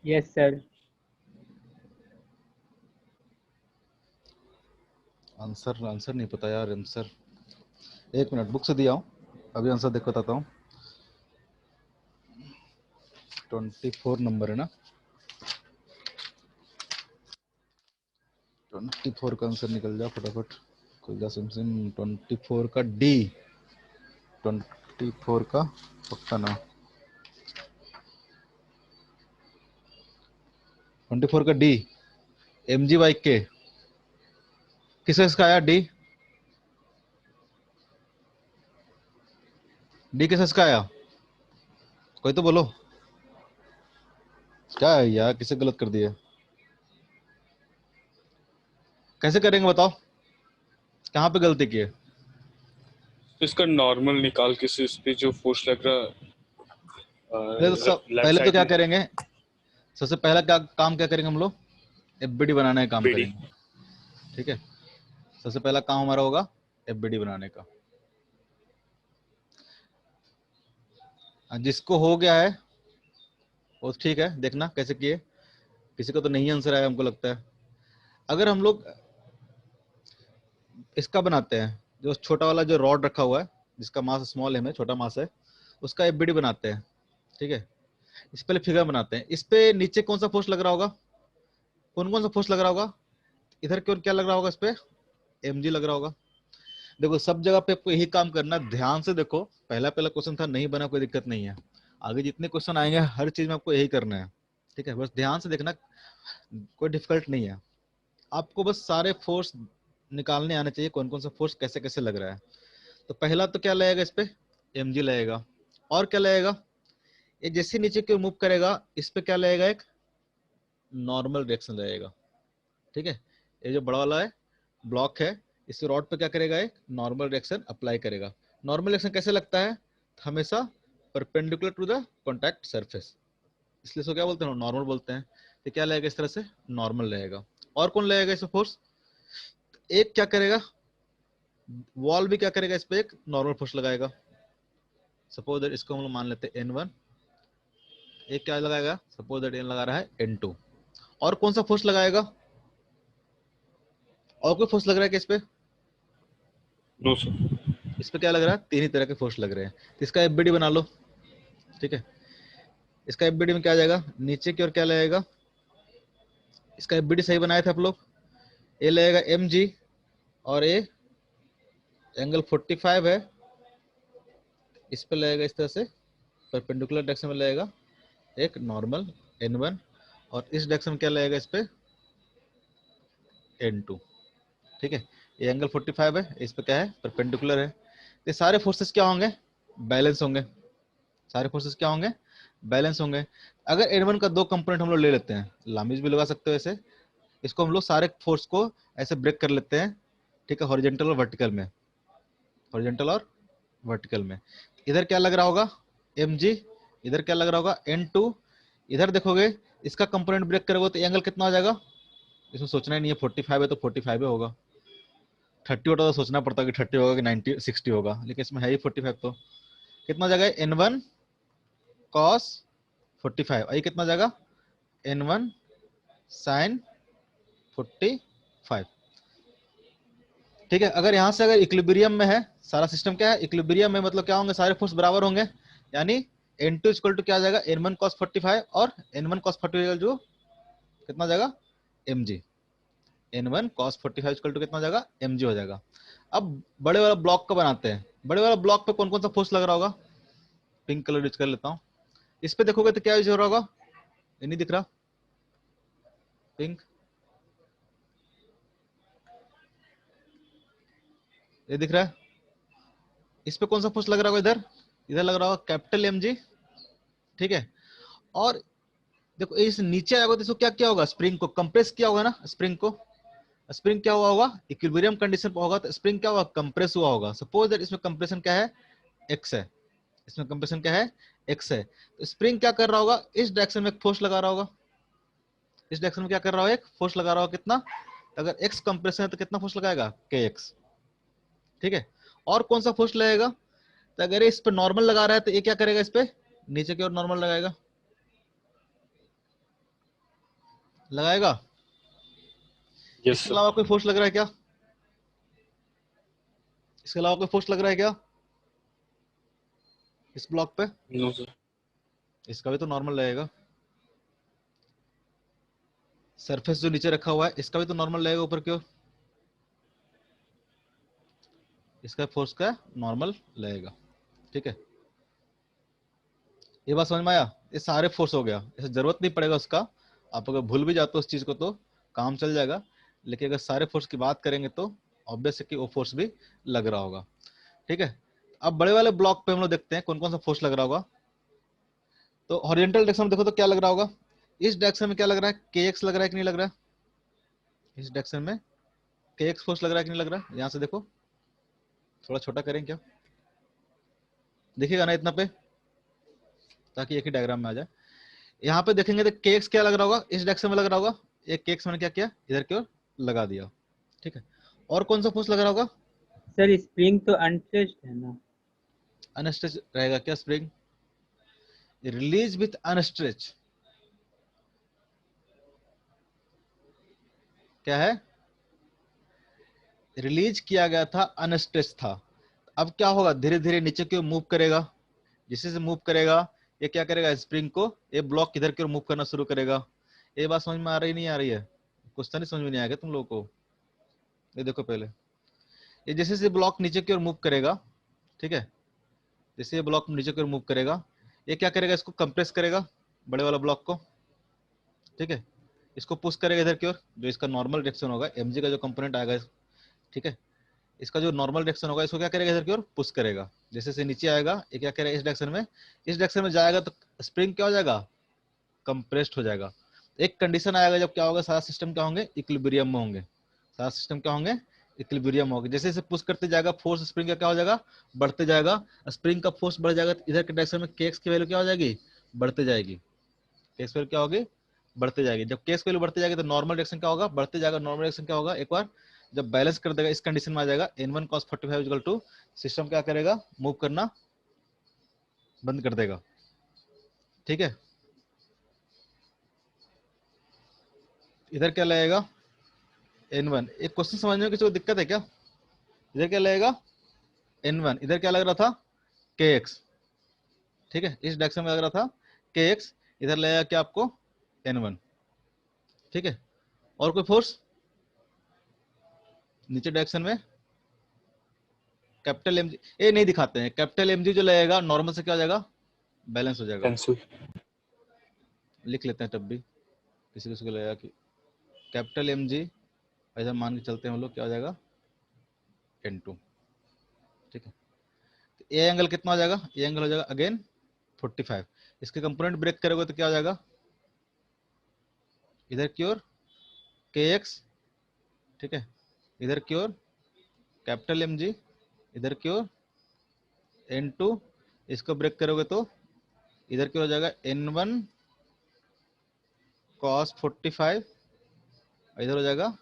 Yes sir. आंसर आंसर नहीं पता यार, आंसर। एक मिनट, बुक से दिया हूँ, अभी आंसर देख बताता हूँ। 24 नंबर है ना? 24 का आंसर निकल जाओ फटाफट। खुल जा सिम 24 का डी। 24 का पक्का ना? 24 का डी, MG बाइक के किसका इसका आया डी? डी किसका इसका आया? कोई तो बोलो, क्या है यार, किसे गलत कर दिया? कैसे करेंगे बताओ, कहाँ पे गलती की है? इसका नॉर्मल निकाल के से इस पे जो फोर्स लग रहा लेफ्ट पहले तो साइड क्या में करेंगे, सबसे पहला क्या काम क्या करेंगे हम लोग? एफबीडी बनाने का काम बीडी। करेंगे। ठीक है, सबसे पहला काम हमारा होगा एफबीडी बनाने का। जिसको हो गया है वो ठीक है, देखना कैसे किए। किसी को तो नहीं आंसर आया हमको लगता है। अगर हम लोग इसका बनाते हैं, जो छोटा वाला जो रॉड रखा हुआ है जिसका मास स्मॉल है, में छोटा मास है, उसका एफबीडी बनाते हैं। ठीक है, इस पहले फिगर बनाते हैं। इस पे नीचे कौन सा फोर्स लग रहा होगा? कौन कौन सा फोर्स लग रहा होगा? इधर क्यों क्या लग रहा होगा? इस पे एमजी लग रहा होगा। देखो सब जगह पे आपको यही काम करना, ध्यान से देखो। पहला पहला क्वेश्चन था, नहीं बना कोई दिक्कत नहीं है। आगे जितने क्वेश्चन आएंगे हर चीज में आपको यही करना है। ठीक है, बस ध्यान से देखना, कोई डिफिकल्ट नहीं है। आपको बस सारे फोर्स निकालने आने चाहिए, कौन कौन सा फोर्स कैसे कैसे लग रहा है। तो पहला तो क्या लगेगा इस पे? एमजी लगेगा। और क्या लगेगा? ये जैसे नीचे की ओर मूव करेगा इस पे क्या लगेगा? एक नॉर्मल रिएक्शन लगेगा। ठीक है, ये जो बड़ा वाला है ब्लॉक है, इस रॉड पे क्या करेगा? एक नॉर्मल रिएक्शन अप्लाई करेगा। नॉर्मल रिएक्शन कैसे लगता है? हमेशा perpendicular to the contact surface, इसलिए इसको क्या बोलते हैं? नॉर्मल बोलते हैं। तो क्या लगेगा? इस तरह से नॉर्मल रहेगा। और कौन लगेगा इसमें फोर्स? एक क्या करेगा, वॉल भी क्या करेगा? इस पे एक नॉर्मल फोर्स लगाएगा। सपोज दैट इसको हम लोग मान लेते हैं N1। एक क्या लगाएगा? सपोज दैट N लगा रहा है N2। और कौन सा फोर्स लगाएगा? और कोई फोर्स लग रहा है क्या इस पे? No sir. इस पे क्या लग रहा है? तीन ही तरह के फोर्स लग रहे हैं। तो इसका एफबीडी बना लो। ठीक है, इसका एफबीडी में क्या आ जाएगा? नीचे की ओर क्या लगेगा? इसका एफबीडी सही बनाए थे आप लोग। ए लगेगा mg, और ए एंगल 45 है, इस पे लगेगा इस तरह से परपेंडिकुलर डायरेक्शन में लगेगा एक नॉर्मल N1, और इस डायरेक्शन में क्या लगेगा? इस पे N2। ठीक है, ये एंगल 45 है, इस पे क्या है? परपेंडिकुलर है। ये सारे फोर्सेस क्या होंगे? बैलेंस होंगे। सारे फोर्सेस क्या होंगे? बैलेंस होंगे। अगर N1 का दो कंपोनेंट हम लोग ले लेते हैं, लामिज भी लगा सकते हो ऐसे, इसको हम लोग सारे फोर्स को ऐसे ब्रेक कर लेते हैं। ठीक है, हॉरिजॉन्टल और वर्टिकल में, हॉरिजॉन्टल और वर्टिकल में। इधर क्या लग रहा होगा? mg। इधर क्या लग रहा होगा? N2। इधर देखोगे इसका कंपोनेंट ब्रेक करोगे तो एंगल कितना हो जाएगा? इसमें सोचना ही नहीं है, 45 है तो 45 ही होगा। 30 होता तो सोचना पड़ता कि 30 होगा कि 90 60 होगा, लेकिन इसमें है ही 45। तो कितना जाएगा? N1 cos 45। ये कितना जाएगा? N1 sin 45। ठीक है, अगर यहाँ से अगर इक्विलिब्रियम में है सारा सिस्टम, क्या है? इक्विलिब्रियम में, मतलब क्या होंगे? सारे फोर्स बराबर होंगे। यानी N2 इक्वल टू क्या आ जाएगा? N1 cos 45, और N1 cos 45 जो कितना जाएगा? mg, n1 cos 45 equal to कितना हो जाएगा, mg हो जाएगा। अब बड़े वाला ब्लॉक को बनाते हैं। बड़े वाला ब्लॉक पे कौन कौन सा फोर्स लग रहा होगा, पिंक कलर यूज कर लेता हूं। इस पे देखोगे तो क्या यूज हो रहा होगा, ये नहीं दिख रहा पिंक, ये दिख रहा है। इस पे कौन सा फोर्स लग रहा होगा, इधर इधर लग रहा होगा कैपिटल mg, ठीक है। और देखो इस नीचे आएगा तो इसको क्या किया होगा, स्प्रिंग को कंप्रेस किया होगा ना, स्प्रिंग को, स्प्रिंग क्या हुआ होगा, इक्विलिब्रियम कंडीशन पर होगा तो स्प्रिंग क्या हुआ, कंप्रेस हुआ होगा। सपोज दैट इसमें कंप्रेशन क्या है, x है, इसमें कंप्रेशन क्या है, x है। तो स्प्रिंग क्या कर रहा होगा, इस डायरेक्शन में एक फोर्स लगा रहा होगा, इस डायरेक्शन में क्या कर रहा होगा, एक फोर्स लगा रहा होगा। कितना, अगर x कंप्रेशन है तो कितना फोर्स लगाएगा, kx, ठीक है। और कौन सा फोर्स लगेगा, तो अगर इस पे नॉर्मल लगा रहा है तो ये क्या करेगा, इस पे नीचे की ओर नॉर्मल लगाएगा, लगाएगा। यस इसके सर। अलावा कोई फोर्स लग रहा है क्या, इसके अलावा कोई फोर्स लग रहा है क्या इस ब्लॉक पे, नो सर। इसका भी तो नॉर्मल लगेगा। सरफेस जो नीचे रखा हुआ है इसका भी तो नॉर्मल लगेगा ऊपर की ओर, इसका फोर्स का नॉर्मल लगेगा, ठीक है। ये बात समझ में आया, ये सारे फोर्स हो गया, इसे जरूरत नहीं पड़ेगा उसका, आप अगर भूल भी जाते हो उस चीज को तो काम चल जाएगा। लेकिन अगर सारे फोर्स की बात करेंगे तो ऑब्वियस है कि वो फोर्स भी लग रहा होगा, ठीक है। अब बड़े वाले ब्लॉक पे हम लोग देखते हैं कौन कौन सा फोर्स लग रहा होगा। तो हॉरिजॉन्टल डायरेक्शन में देखो तो क्या लग रहा होगा, इस डायरेक्शन में क्या लग रहा है, kx लग रहा है कि नहीं लग रहा है, इस डायरेक्शन में kx फोर्स लग रहा है कि नहीं लग रहा है। यहां से देखो, थोड़ा छोटा करें क्या, देखिएगा ना इतना पे, ताकि एक ही डायग्राम में आ जाए। यहाँ पे देखेंगे तो kx क्या लग रहा होगा, इस डायरेक्शन में लग रहा होगा, ये kx मैंने क्या किया, इधर की ओर लगा दिया, ठीक है। और कौन सा फोर्स लग रहा होगा, सर स्प्रिंग तो अनस्ट्रेच्ड है ना। अनस्ट्रेच रहेगा क्या, स्प्रिंग रिलीज विथ अनस्ट्रेच, क्या है, रिलीज किया गया था, अनस्ट्रेच था। अब क्या होगा, धीरे धीरे नीचे की ओर मूव करेगा, जिससे से मूव करेगा ये क्या करेगा, स्प्रिंग को ये ब्लॉक किधर की ओर मूव करना शुरू करेगा। ये बात समझ में आ रही नहीं आ रही है, कुछ तो नहीं समझ में नहीं आएगा तुम लोगों को। ये देखो पहले, ये जैसे से ब्लॉक नीचे की ओर मूव करेगा, ठीक है, जैसे ये ब्लॉक नीचे की ओर मूव करेगा, ये क्या करेगा, इसको कंप्रेस करेगा बड़े वाला ब्लॉक को, ठीक है। इसको पुश करेगा इधर की ओर, जो इसका नॉर्मल डायरेक्शन होगा, mg का जो कंपोनेंट आएगा, ठीक है, इसका जो नॉर्मल डायरेक्शन होगा इसको क्या करेगा, इधर की ओर पुश करेगा। जैसे से नीचे आएगा ये क्या करेगा, इस डायरेक्शन में, इस डायरेक्शन में जाएगा तो स्प्रिंग क्या हो जाएगा, कंप्रेस्ड हो जाएगा। एक कंडीशन आएगा जब क्या होगा, सारा सिस्टम क्या होंगे, इक्विलिब्रियम में होंगे, सारा सिस्टम क्या होंगे, इक्विलिब्रियम में होंगे। जैसे जैसे पुश करते जाएगा फोर्स स्प्रिंग का क्या हो जाएगा, बढ़ते जाएगा। स्प्रिंग का फोर्स बढ़ जाएगा तो इधर के डायरेक्शन में kx की वैल्यू क्या हो जाएगी, बढ़ते जाएगी, kx वैल्यू क्या होगी, बढ़ते जाएगी। जब kx वैल्यू बढ़ते जाएगी तो नॉर्मल डायरेक्शन क्या होगा, बढ़ते जाएगा। नॉर्मल डायरेक्शन क्या होगा, एक बार जब बैलेंस कर देगा इस कंडीशन में आ जाएगा, n1 cos 45 equal to, system क्या करेगा, मूव करना बंद कर देगा, ठीक है। इधर क्या लगेगा, n1, एक क्वेश्चन समझने में किसी को दिक्कत है क्या, इधर क्या लगेगा n1, इधर क्या लग रहा था kx, ठीक है, इस डायरेक्शन में लग रहा था kx, इधर लगेगा क्या आपको n1, ठीक है। और कोई फोर्स नीचे डायरेक्शन में, कैपिटल mg, ये नहीं दिखाते हैं, कैपिटल mg जो लगेगा नॉर्मल से क्या हो जाएगा, बैलेंस हो जाएगा। कैंसिल। लिख लेते हैं तब भी, किसी किसी को लगेगा कि कैपिटल mg, ऐसा मान के चलते हैं हम लोग, क्या हो जाएगा n2, ठीक है। तो ये एंगल कितना हो जाएगा, ये एंगल हो जाएगा अगेन 45। इसके कंपोनेंट ब्रेक करोगे तो क्या हो जाएगा, इधर की ओर kx, ठीक है, इधर की ओर कैपिटल mg, इधर की ओर n2, इसको ब्रेक करोगे तो इधर की ओर हो जाएगा n1 cos 45, इधर हो जाएगा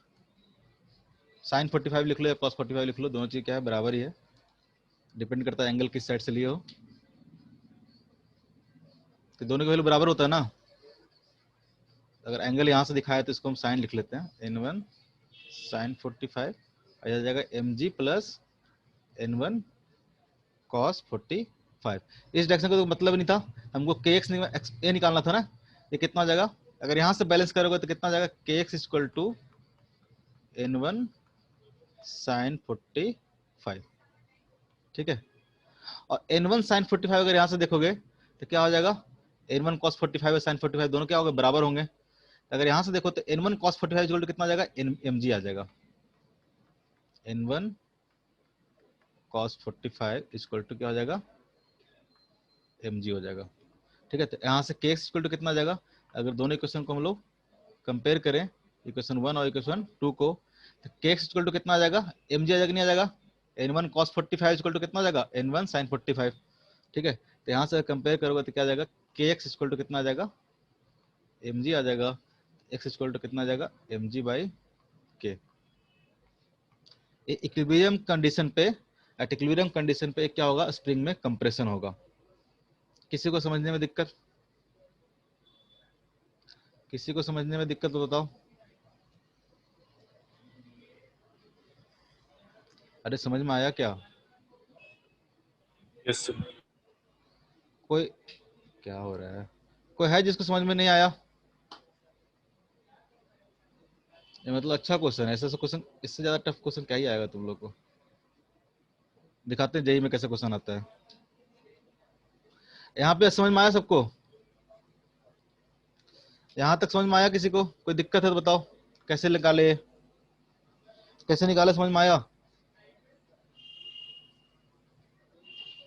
sin 45 लिख लो या cos 45 लिख लो, दोनों चीज क्या है, बराबर ही है, डिपेंड करता है एंगल किस साइड से लिए हो, तो दोनों की वैल्यू बराबर होता है ना। अगर एंगल यहाँ से दिखाया तो इसको हम साइन लिख लेते हैं, n1 sin 45, इधर जाएगा mg प्लस n1 cos 45। इस डायरेक्शन का तो मतलब नहीं था, हमको kx ये निकालना था ना, ये कितना हो जाएगा अगर यहाँ से बैलेंस करोगे तो कितना जाएगा, kx equal to n1 sin 45, ठीक है। और n1 sin 45 अगर यहाँ से देखोगे तो क्या हो जाएगा, n1 cos 45 और sin 45 दोनों क्या होंगे, बराबर होंगे। अगर यहाँ से देखो तो n1 cos 45 इक्वल टू कितना आ जाएगा, mg आ जाएगा। n1 cos 45 इक्वल टू क्या हो जाएगा, mg हो जाएगा, ठीक है। तो यहाँ से kx इक्वल टू कितना आ जाएगा, अगर दोनों इक्वेशन को हम लोग कंपेयर करें, इक्वेशन 1 और इक्वेशन 2 को, तो kx इक्वल टू कितना आ जाएगा, mg आ जाएगा, नहीं आ जाएगा। n1 cos 45 इक्वल टू कितना आ जाएगा, n1 sin 45, ठीक है। तो यहाँ से कंपेयर करोगे तो क्या आ जाएगा, kx इक्वल टू कितना आ जाएगा, mg आ जाएगा। x इक्वल टू कितना आ जाएगा, mg by k। Equilibrium condition पे, एट इक्विलिब्रियम कंडीशन पे क्या होगा, स्प्रिंग में कंप्रेशन होगा। किसी को समझने में दिक्कत, किसी को समझने में दिक्कत तो बताओ। अरे समझ में आया क्या, यस सर। कोई, क्या हो रहा है, कोई है जिसको समझ में नहीं आया? ये मतलब अच्छा क्वेश्चन है, ऐसा क्वेश्चन, इससे ज्यादा टफ क्वेश्चन क्या ही आएगा तुम लोग को। दिखाते हैं जेई में कैसे क्वेश्चन आता है। यहाँ पे समझ में आया सबको, यहाँ तक समझ में आया? किसी को कोई दिक्कत है तो बताओ, कैसे निकाले, कैसे निकाले, समझ में आया?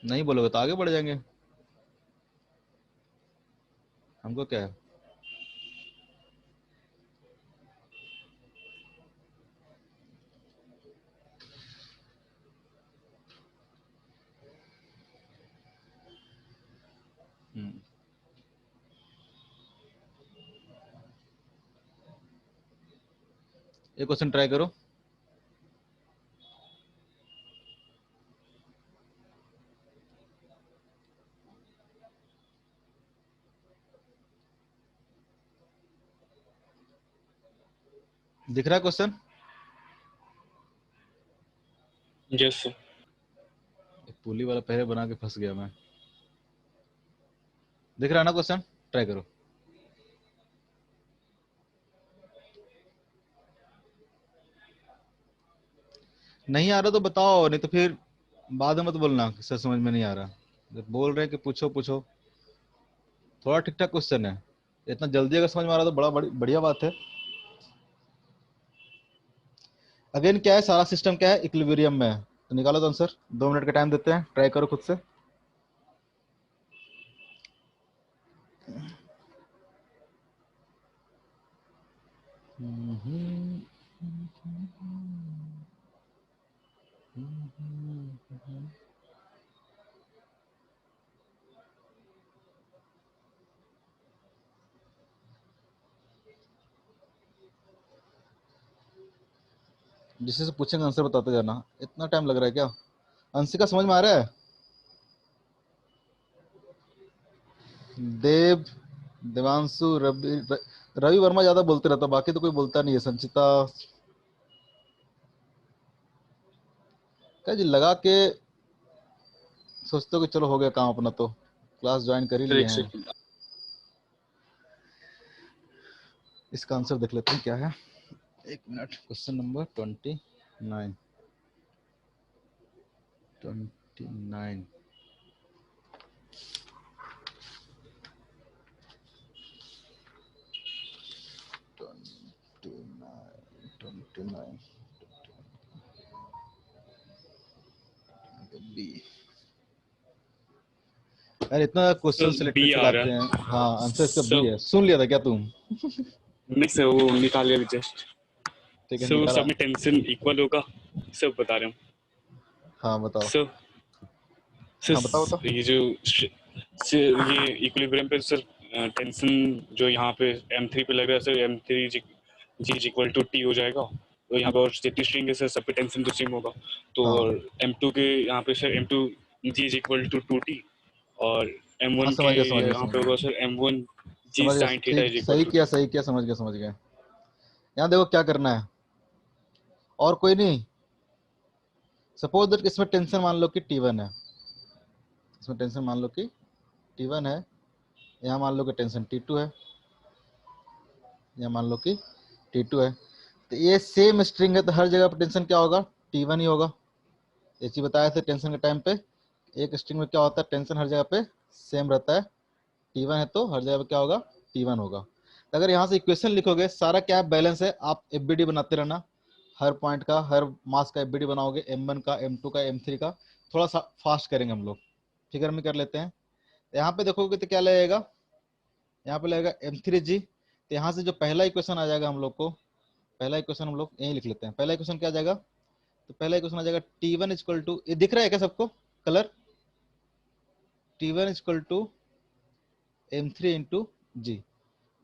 नहीं बोलोगे तो आगे बढ़ जाएंगे, हमको क्या है। ये क्वेश्चन ट्राई करो। दिख रहा है क्वेश्चन? Yes sir. पुली वाला पहले बना के फंस गया मैं। दिख रहा है ना क्वेश्चन, ट्राई करो। नहीं आ रहा तो बताओ, नहीं तो फिर बाद में मत बोलना कि सर समझ में नहीं आ रहा। जब बोल रहे हैं कि पूछो पूछो, थोड़ा ठीक ठाक क्वेश्चन है, इतना जल्दी अगर समझ में आ रहा तो बढ़िया बात है। अगेन क्या है, सारा सिस्टम क्या है, इक्विलिब्रियम में है। तो निकालो तो आंसर, 2 मिनट का टाइम देते हैं, ट्राई करो खुद से। जिससे से पूछेंगे आंसर बताते जाना। इतना टाइम लग रहा है क्या? अंशिका समझ में आ रहा है? देव, देवांशु, रवि वर्मा ज्यादा बोलते रहता, बाकी तो कोई बोलता नहीं है। संचिता, क्या जी लगा के सोचते हो कि चलो हो गया काम अपना, तो क्लास ज्वाइन कर ही सर लिए एक हैं। सेकंड। इसका आंसर देख लेते हैं क्या है, 1 मिनट। Question number 29, 29 29 B. यार इतना क्वेश्चन सर सिलेक्टेड बी आ चलाते रहा हैं। है। हाँ आंसर इसका बी सर है, सुन लिया था क्या तुम? नहीं सर, वो निकाल लिया जस्ट। ठीक है सर वो निकाला। सब में टेंशन इक्वल होगा, सब बता रहा हूँ हाँ बताओ। सर। हाँ बताओ सर बताओ। ये जो ये इक्विलिब्रियम पे सर टेंशन जो यहाँ पे M3 पे लग रहा है sir, M3 g equal to T हो जाएगा। तो यहाँ पे और जितनी स्ट्रिंग है सर, सब पे टेंशन तो सेम होगा। तो हाँ M2 के यहाँ पे sir M2 ji equal to 2t, और हाँ M1 के समझ गया समझ गया यहाँ समझ पे होगा गया सर M1 जी समझ गया, साइन थीटा ठीक इज इक्वल सही टू किया टी। सही किया, समझ गया समझ गया। यहाँ देखो क्या करना है, और कोई नहीं। सपोज दैट इसमें टेंशन मान लो कि T1 है, इसमें टेंशन मान लो कि T1 है, यहाँ मान लो कि टेंशन T2 है। या मान लो कि T2 है, तो ये सेम स्ट्रिंग है तो हर जगह पर टेंशन क्या होगा, T1 ही होगा। ये चीज बताया था टेंशन के टाइम पे, एक स्ट्रिंग में क्या होता है, टेंशन हर जगह पे सेम रहता है। T1 है तो हर जगह पे क्या होगा, T1 होगा। तो अगर यहाँ से इक्वेशन लिखोगे, सारा क्या बैलेंस है, आप एफबीडी बनाते रहना, हर पॉइंट का, हर मास का एफबीडी बनाओगे, M1 का, M2 का, M3 का। थोड़ा सा फास्ट करेंगे हम लोग, फिगर में कर लेते हैं। यहाँ पे देखोगे तो क्या लगेगा, यहाँ पे लगेगा M3G। तो यहाँ से जो पहला इक्वेशन आ जाएगा हम लोग को, पहला इक्वेशन हम लोग यही लिख लेते हैं। पहला इक्वेशन क्या आ जाएगा, तो पहला इक्वेशन आ जाएगा T1 इक्वल टू, ये दिख रहा है क्या सबको clear, T1 equal to M3 into g.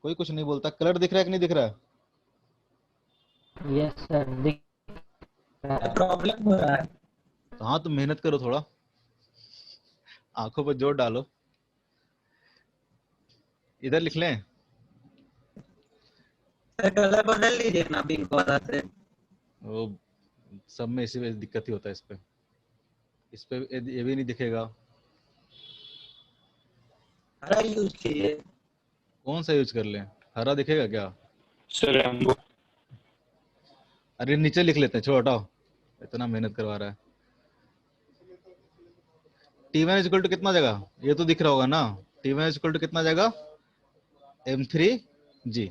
कोई कुछ नहीं बोलता, कलर दिख रहा है कि नहीं दिख रहा है? यस सर, दिख रहा है। प्रॉब्लम हो रहा है। तो हाँ, तो मेहनत करो थोड़ा, आंखों पर जोर डालो। इधर लिख लें, सर कलर बदल लीजिए ना पिंक वाला से। वो सब में इसी वजह दिक्कत ही होता है। इस पे ये भी नहीं दिखेगा। हरा यूज कीजिए। कौन सा यूज कर लें, हरा दिखेगा क्या? Sir Rambo. अरे नीचे लिख लेते हैं, छोड़ो हटाओ, इतना मेहनत करवा रहा है। T1 इक्वल टू कितना जगह, ये तो दिख रहा होगा ना, T1 इक्वल टू कितना जगह, M3G।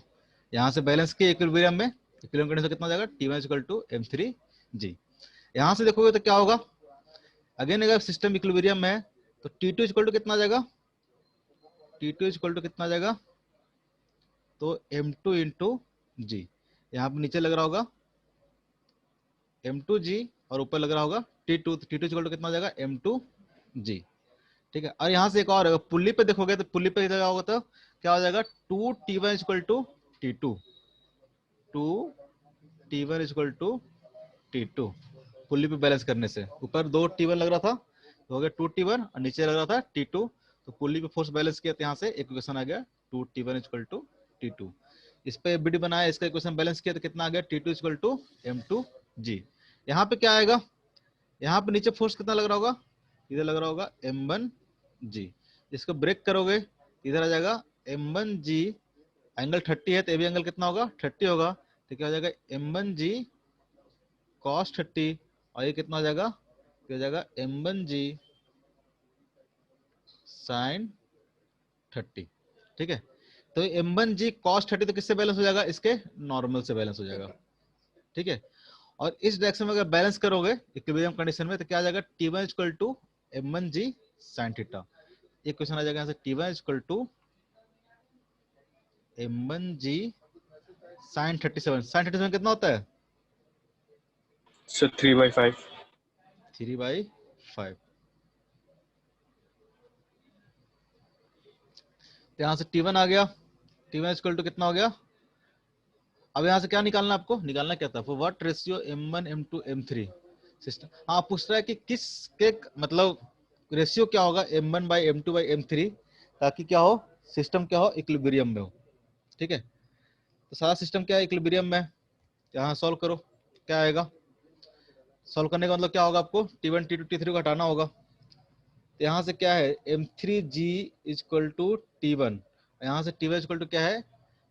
यहाँ से बैलेंस के इक्विलिब्रियम में, इक्विलिब्रियम कंडीशन कितना जाएगा, T1 इक्वल टू M3G। यहाँ से देखोगे तो क्या होगा, अगेन अगर सिस्टम इक्विलिब्रियम में है तो T2 इक्वल टू कितना जाएगा, T2 इक्वल टू कितना जाएगा, तो M2 इंटू जी। यहाँ पे नीचे लग रहा होगा M2G और ऊपर लग रहा होगा T2, तो T2 इक्वल टू कितना जाएगा, M2G। ठीक है, और यहाँ से एक और पुल्ली पे देखोगे तो पुल्ली पे क्या होगा, तो क्या हो जाएगा, 2T1 equal to T2, 2T1 equal to T2। Pulley पे बैलेंस करने से ऊपर 2T1 लग रहा था तो हो गया 2T1, और नीचे लग रहा था T2, तो पुल्ली पे फोर्स बैलेंस किया तो यहाँ से इक्वेशन आ गया 2T1 इक्वल टू T2। इस पे एफबीडी बनाया, इसका इक्वेशन बैलेंस किया तो कितना आ गया, T2 इक्वल टू M2G। यहाँ पे क्या आएगा, यहाँ पे नीचे फोर्स कितना लग रहा होगा, इधर लग रहा होगा M1G। इसको ब्रेक करोगे इधर आ जाएगा M1G, एंगल 30 है तो ये भी एंगल कितना होगा, 30 होगा। तो क्या हो जाएगा, M1G cos 30, और ये कितना हो जाएगा, क्या हो जाएगा, M1G sin 30। ठीक है, तो M1G cos 30 तो किससे बैलेंस हो जाएगा, इसके नॉर्मल से बैलेंस हो जाएगा। ठीक है, और इस डायरेक्शन में अगर बैलेंस करोगे इक्विलिब्रियम कंडीशन में तो क्या आ जाएगा, T1 equal to M1G sin theta. एक क्वेश्चन आ जाएगा यहाँ से, T1 equal to M1G sin 37। sin 37 कितना होता है, सर 3/5। 3/5। तो यहाँ से T1 आ गया, T1 इक्वल टू कितना हो गया। अब यहाँ से क्या निकालना, आपको निकालना क्या था, what ratio M1 M2 M3 system. हाँ, पूछ रहा है कि किस के मतलब रेशियो क्या होगा M1 by M2 by M3, ताकि क्या हो, सिस्टम क्या हो, इक्विलिब्रियम में हो। ठीक है, तो सारा सिस्टम क्या है, इक्विलिब्रियम में। यहाँ सॉल्व करो, क्या आएगा, सॉल्व करने का मतलब क्या होगा, आपको T1 T2 T3 को हटाना होगा। तो यहाँ से क्या है, M3G इक्वल टू T1, यहाँ से T1 इक्वल टू क्या है,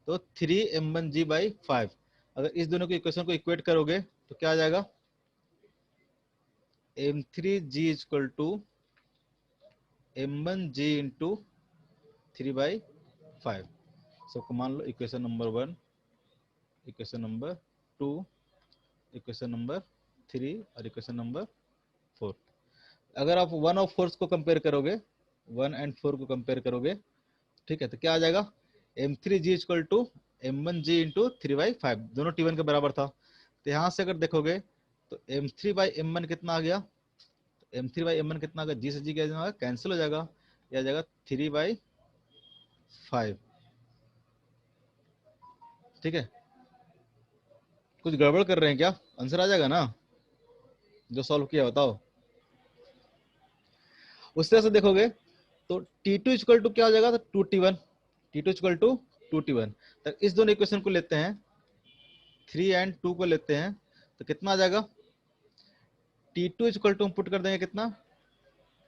तो 3M1G बाई 5। अगर इस दोनों की इक्वेशन को इक्वेट करोगे तो क्या आ जाएगा, M3G equal to M1G into 3/5। सबको मान लो equation number 1, equation number 2, equation number 3 और इक्वेशन नंबर 4। अगर आप 1 और 4 को कंपेयर करोगे, 1 एंड 4 को कंपेयर करोगे, ठीक है, तो क्या आ जाएगा, M3G equal to M1G into 3/5, दोनों T1 के बराबर था। तो यहाँ से अगर देखोगे तो M3/M1 कितना आ गया, M3/M1 कितना आ गया, G से G क्या जाएगा, कैंसिल हो जाएगा, यह आ जाएगा 3/5। ठीक है, कुछ गड़बड़ कर रहे हैं क्या, आंसर आ जाएगा ना जो सॉल्व किया, बताओ। उस तरह से देखोगे तो T2 इक्वल टू क्या हो जाएगा, तो 2T1, T2 equal to 2T1। तो इस दोनों इक्वेशन को लेते हैं, 3 एंड 2 को लेते हैं, तो कितना आ जाएगा, T2 इक्वल टू हम पुट कर देंगे कितना,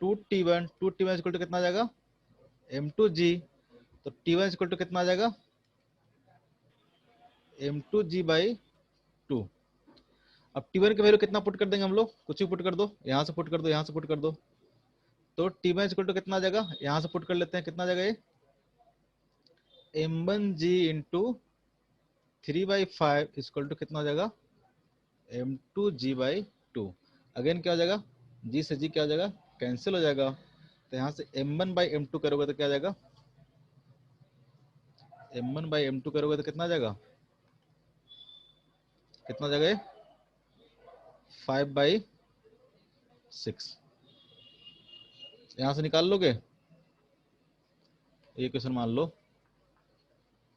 2T1, 2T1 इक्वल टू कितना आ जाएगा, M2G। तो T1 इक्वल टू कितना आ जाएगा, m2g/2। अब T1 की वैल्यू कितना पुट कर देंगे हम लोग, कुछ भी पुट कर दो, यहाँ से पुट कर दो, यहाँ से पुट कर दो, तो T1 इक्वल टू कितना आ जाएगा, यहाँ से पुट कर लेते हैं, कितना आ जाएगा ये m1g इंटू 3/5 इक्वल टू कितना हो जाएगा m2g/2। अगेन क्या हो जाएगा, g से g क्या हो जाएगा, कैंसिल हो जाएगा, तो यहाँ से m1/m2 करोगे तो क्या आ जाएगा, m1/m2 करोगे तो कितना आ जाएगा, कितना आ जाएगा, 5/6। यहाँ से निकाल लोगे, ये क्वेश्चन मान लो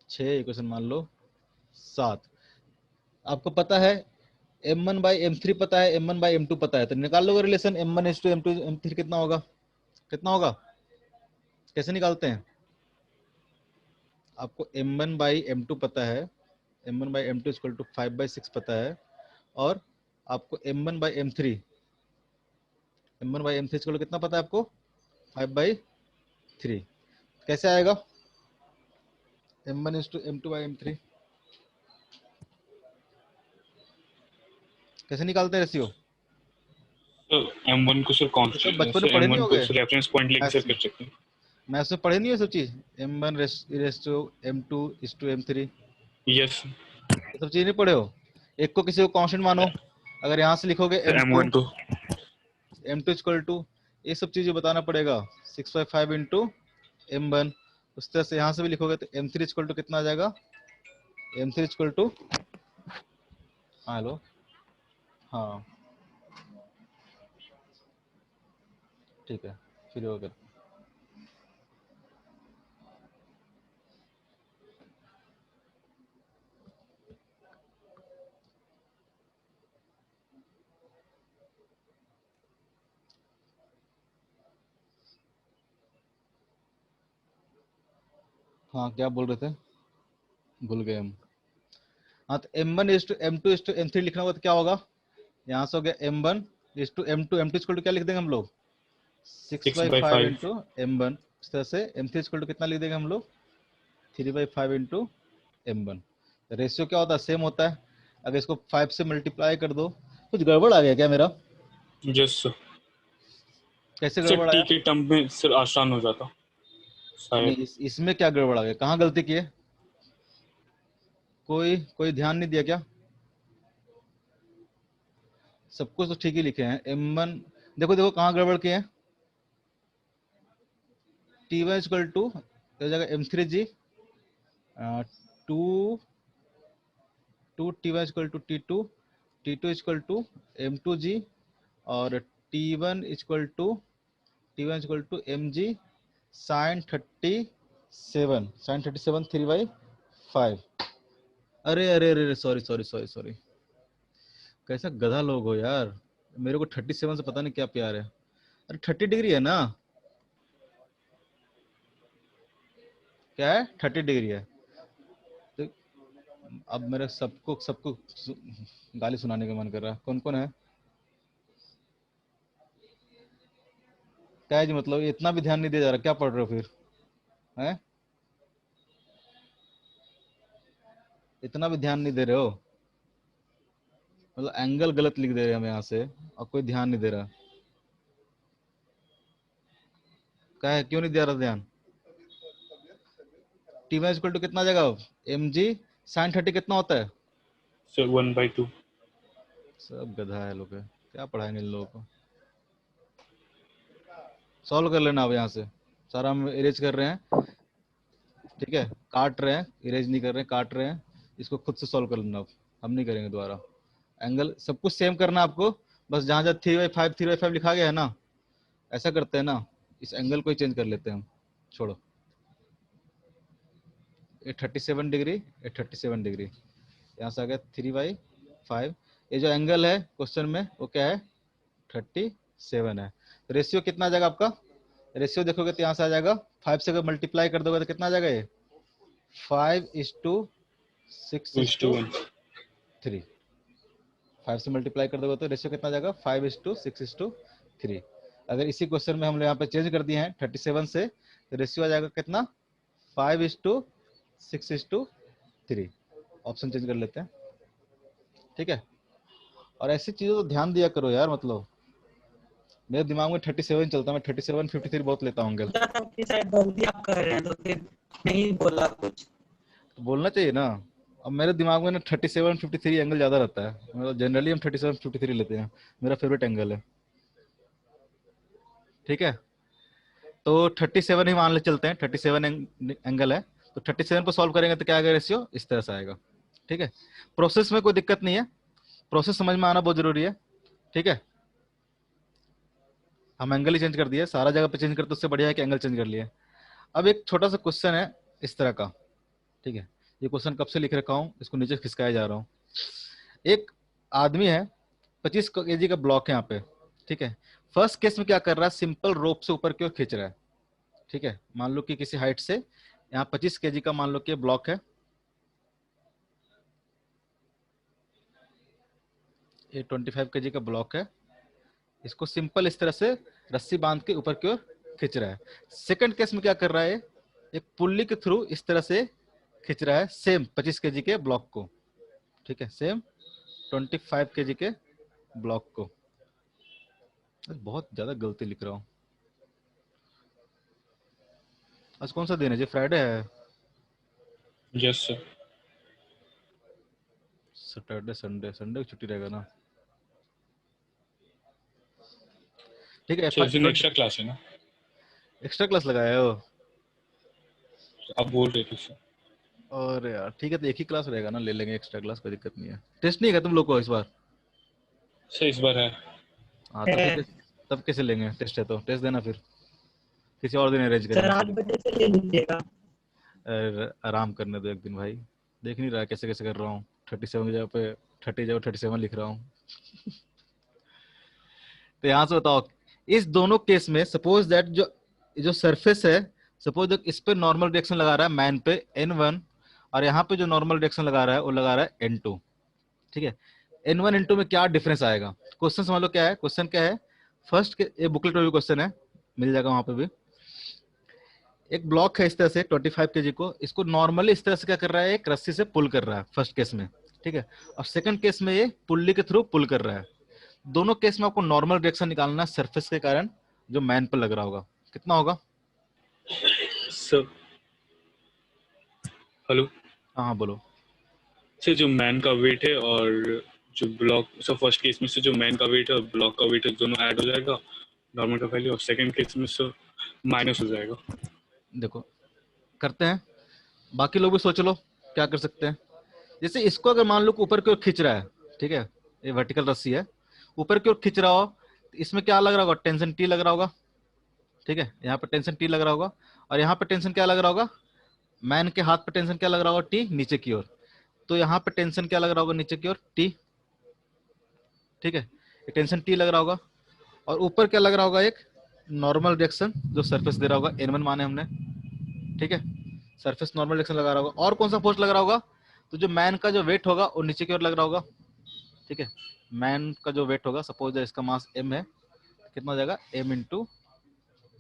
6, ये क्वेश्चन मान लो 7। आपको पता है m1/m3 पता है, m1/m2 पता है, तो निकाल लोगे रिलेशन m1:m2 m3 कितना होगा, कितना होगा, कैसे निकालते हैं, आपको m1/m2 पता है, m1/m2 इक्वल टू 5/6 पता है, और आपको m1/m3 इक्वल टू कितना पता है आपको, 5/3। कैसे आएगा m1:m2/m3, कैसे निकालते हैं रेशियो, M1 को सर तो सब बचपन में पढ़े नहीं M1 को होगे, सर रेफरेंस पॉइंट लेके सर कर सकते हैं। मैथ्स में पढ़े नहीं हो सब चीज, m1:m2:m3, यस ये सब चीज नहीं पढ़े हो, एक को किसी को कांस्टेंट मानो, अगर यहाँ से लिखोगे m2 M1 को इक्वल टू, ये सब चीजें बताना पड़ेगा 6/5 इंटू m1, उस तरह से यहाँ से भी लिखोगे तो m3 इक्वल टू कितना आ जाएगा, m3 इक्वल टू, हाँ हेलो, हाँ ठीक है, फिर हो गया। हाँ क्या बोल रहे थे, भूल गए हम। हाँ तो m1:m2:m3 लिखना होगा तो क्या होगा, यहाँ से हो गया m1:m2 इक्वल टू क्या लिख देंगे हम लोग 6/5 इंटू m1, इस तरह से m3 इक्वल टू कितना लिख देंगे हम लोग 3/5 इंटू m1। रेशियो क्या होता है, सेम होता है, अगर इसको 5 से मल्टीप्लाई कर दो, कुछ गड़बड़ आ गया क्या मेरा, यस सर। कैसे सर गड़बड़ टी आया, के टर्म में सर आसान हो जाता नहीं शायद। इसमें क्या गड़बड़ आ गया, कहाँ गलती की है, कोई कोई ध्यान नहीं दिया क्या, सब कुछ तो ठीक ही लिखे हैं m1, देखो देखो कहाँ गड़बड़ किए हैं, T1 इक्वल टू हो जाएगा m3g 2 T1 equal to T2 equal to m2g, और T1 equal to mg sin 37 3/5। अरे अरे अरे सॉरी सॉरी सॉरी सॉरी, कैसा गधा लोग हो यार, मेरे को 37 से पता नहीं क्या प्यार है, अरे 30 डिग्री है ना, क्या है 30 डिग्री है, तो अब मेरे सबको सबको गाली सुनाने का मन कर रहा है, कौन कौन है, क्या है जी, मतलब इतना भी ध्यान नहीं दिया जा रहा, क्या पढ़ रहे हो फिर हैं, इतना भी ध्यान नहीं दे रहे हो, मतलब एंगल गलत लिख दे रहे हैं हम यहाँ से, और कोई ध्यान नहीं दे रहा, क्या है, क्यों नहीं दे रहा ध्यान, T1 इक्वल टू कितना आ जाएगा, mg sin 30 कितना होता है, सर 1/2। सब गधा है लोग, क्या पढ़ाएंगे इन लोगों को, सॉल्व कर लेना अब यहाँ से, सारा हम इरेज कर रहे हैं, ठीक है, काट रहे हैं, इरेज नहीं कर रहे हैं, काट रहे हैं, इसको खुद से सॉल्व कर लेना, अब हम नहीं करेंगे दोबारा, एंगल सब कुछ सेम करना आपको, बस जहाँ जहाँ 3/5 लिखा गया है ना, ऐसा करते हैं ना, इस एंगल को ही चेंज कर लेते हैं हम, छोड़ो, ये 37 डिग्री, ये 37 डिग्री, यहाँ से आ गया 3/5, ये जो एंगल है क्वेश्चन में वो क्या है 37 है, रेशियो कितना आ जाएगा आपका, रेशियो देखोगे तो यहाँ से आ जाएगा 5 से अगर मल्टीप्लाई कर दोगे तो कितना आ जाएगा ये 5:6:3, 5 से मल्टीप्लाई कर दोगे तो रेशियो कितना आ जाएगा 5:6:3। अगर इसी क्वेश्चन में हम लोग यहाँ पे चेंज कर दिए हैं 37 से, तो रेशियो आ जाएगा कितना 5:6:3। ऑप्शन चेंज कर लेते हैं, ठीक है। और ऐसी चीजों को ध्यान दिया करो यार, मतलब मेरे दिमाग में 37 चलता है, मैं 37 53 बहुत लेता हूँ एंगल। की शायद गलती आप कर रहे हैं तो फिर नहीं बोला कुछ। तो बोलना चाहिए ना। अब मेरे दिमाग में ना 37 53 एंगल ज्यादा रहता है, मतलब जनरली हम 37 53 लेते हैं, मेरा फेवरेट एंगल है, ठीक है। तो 37 ही मान ले चलते हैं, 37 एंगल है, तो 37 पर सॉल्व करेंगे तो क्या आएगा रेशियो, इस तरह से आएगा, ठीक है। प्रोसेस में कोई दिक्कत नहीं है, प्रोसेस समझ में आना बहुत जरूरी है, ठीक है। हम एंगल ही चेंज कर दिए, सारा जगह पे चेंज करते उससे बढ़िया है कि एंगल चेंज कर लिए। अब एक छोटा सा क्वेश्चन है इस तरह का, ठीक है। ये क्वेश्चन कब से लिख रखा हूँ, इसको नीचे खिसकाया जा रहा हूँ। एक आदमी है, 25 केजी का ब्लॉक है यहाँ पे, ठीक है। फर्स्ट केस में क्या कर रहा है, सिंपल रोप से ऊपर की ओर खींच रहा है, ठीक है। मान लो कि किसी हाइट से यहाँ 25 केजी का मान लो कि ब्लॉक है, ये 25 केजी का ब्लॉक है, इसको सिंपल इस तरह से रस्सी बांध के ऊपर की ओर खींच रहा है। सेकंड केस में क्या कर रहा है, एक पुल्ली के थ्रू इस तरह से खींच रहा है सेम 25 केजी के ब्लॉक को, ठीक है, सेम 25 केजी के ब्लॉक को। बहुत ज्यादा गलती लिख रहा हूँ। आज कौन सा दिन है जी, फ्राइडे है? Yes sir. Saturday Sunday, Sunday की छुट्टी रहेगा ना, ठीक है। सर इस दिन एक्स्ट्रा क्लास है ना? एक्स्ट्रा क्लास लगाया हो? आप बोल रहे थे सर। और यार ठीक है, तो एक ही क्लास रहेगा ना, ले लेंगे एक्स्ट्रा क्लास, कोई दिक्कत नहीं है। टेस्ट नहीं है तुम लोग को इस बार? सर इस बार है। हाँ तो फिर तब कैसे लेंगे, टेस्ट है तो टेस्ट देना, फिर किसी और दिन अरेंज सर करेंगे। 8 बजे से ले लीजिएगा। आराम करने दो एक दिन भाई, देख नहीं रहा कैसे कैसे कर रहा हूँ, 37 की जगह पे 30 जगह 37 लिख रहा हूँ। तो यहाँ से बताओ, इस दोनों केस में सपोज दैट जो जो सरफेस है, सपोज दैट इस पे नॉर्मल रिएक्शन लगा रहा है मैन पे N1, और यहाँ पे जो नॉर्मल रिएक्शन लगा रहा है वो लगा रहा है N2, ठीक है। N1 N2 में क्या डिफरेंस आएगा, क्वेश्चन समझ लो क्या है। क्वेश्चन क्या है, फर्स्ट ये बुकलेट में भी क्वेश्चन है, मिल जाएगा वहां पे भी। एक ब्लॉक है इस तरह से 25 केजी को, इसको नॉर्मली इस तरह से क्या कर रहा है, एक रस्सी से पुल कर रहा है फर्स्ट केस में, ठीक है। और सेकंड केस में ये पुल्ली के थ्रू पुल कर रहा है। दोनों केस में आपको नॉर्मल रिएक्शन निकालना है सरफेस के कारण जो मैन पर लग रहा होगा, कितना होगा? Sir hello. हाँ हाँ बोलो। सर जो मैन का वेट है और जो ब्लॉक, सर फर्स्ट केस में से जो मैन का वेट है और ब्लॉक का वेट है दोनों ऐड हो जाएगा नॉर्मल का वैल्यू, और सेकंड केस में सर माइनस हो जाएगा। देखो करते हैं, बाकी लोग भी सोच लो क्या कर सकते हैं। जैसे इसको अगर मान लो ऊपर की ओर खींच रहा है, ठीक है, ये वर्टिकल रस्सी है, ऊपर की ओर खींच रहा हो, तो इसमें क्या लग रहा होगा, टेंशन टी लग रहा होगा, ठीक है। यहाँ पे टेंशन टी लग रहा होगा, और यहाँ पे टेंशन क्या लग रहा होगा, मैन के हाथ पे टेंशन क्या लग रहा होगा, टी नीचे की ओर। तो यहाँ पे टेंशन क्या लग रहा होगा, नीचे की ओर टी, ठीक है, ये टेंशन टी लग रहा होगा। और ऊपर क्या लग रहा होगा, एक नॉर्मल रिएक्शन जो सरफेस दे रहा होगा, N1 माने हमने, ठीक है, सरफेस नॉर्मल रिएक्शन लगा रहा होगा। और कौन सा फोर्स लग रहा होगा, तो जो मैन का जो वेट होगा वो नीचे की ओर लग रहा होगा, ठीक है। मैन का जो वेट होगा, सपोज इसका मास m है, कितना हो जाएगा, m इंटू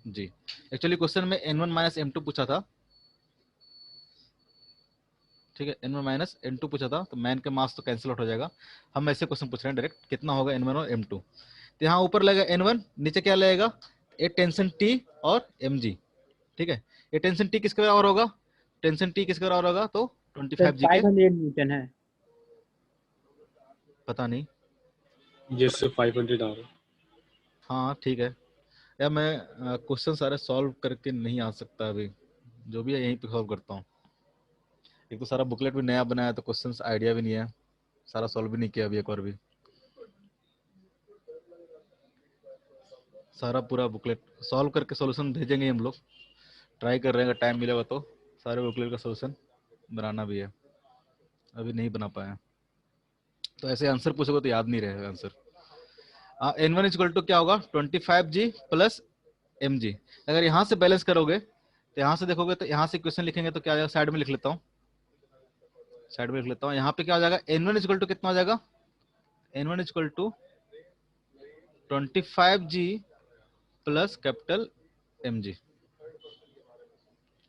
जी। एक्चुअली क्वेश्चन में N1 माइनस M2 पूछा था, ठीक है, N1 माइनस N2 पूछा था, तो मैन के मास तो कैंसिल आउट हो जाएगा। हम ऐसे क्वेश्चन पूछ रहे हैं डायरेक्ट, कितना होगा N1 और M2। तो यहाँ ऊपर लगेगा N1, नीचे क्या लगेगा, ये टेंशन T और mg, ठीक है। ये टेंशन T किसके बराबर होगा, टेंशन T किसके बराबर होगा, तो 25 जी के, 500 न्यूटन है। पता नहीं। यस सर 500 आ रहा है। हाँ ठीक है यार, मैं क्वेश्चन सारे सॉल्व करके नहीं आ सकता अभी, जो भी है यहीं पे सॉल्व करता हूँ। एक तो सारा बुकलेट भी नया बनाया, तो क्वेश्चंस आइडिया भी नहीं है, सारा सॉल्व भी नहीं किया अभी, एक और भी सारा पूरा बुकलेट सॉल्व करके सॉल्यूशन भेजेंगे हम लोग, ट्राई कर रहे हैं, अगर टाइम मिलेगा तो सारे बुकलेट का सॉल्यूशन बनाना भी है, अभी नहीं बना पाया। तो ऐसे आंसर पूछोगे तो याद नहीं रहेगा आंसर। N1 इक्वल टू क्या होगा, 25G प्लस mg। अगर यहाँ से बैलेंस करोगे तो यहाँ से देखोगे, तो यहाँ से इक्वेशन लिखेंगे तो क्या आ जाएगा, साइड में लिख लेता हूँ, साइड में लिख लेता हूँ। यहाँ पे क्या हो जाएगा, N1 इक्वल टू कितना हो जाएगा, N1 equal to 25G plus capital mg,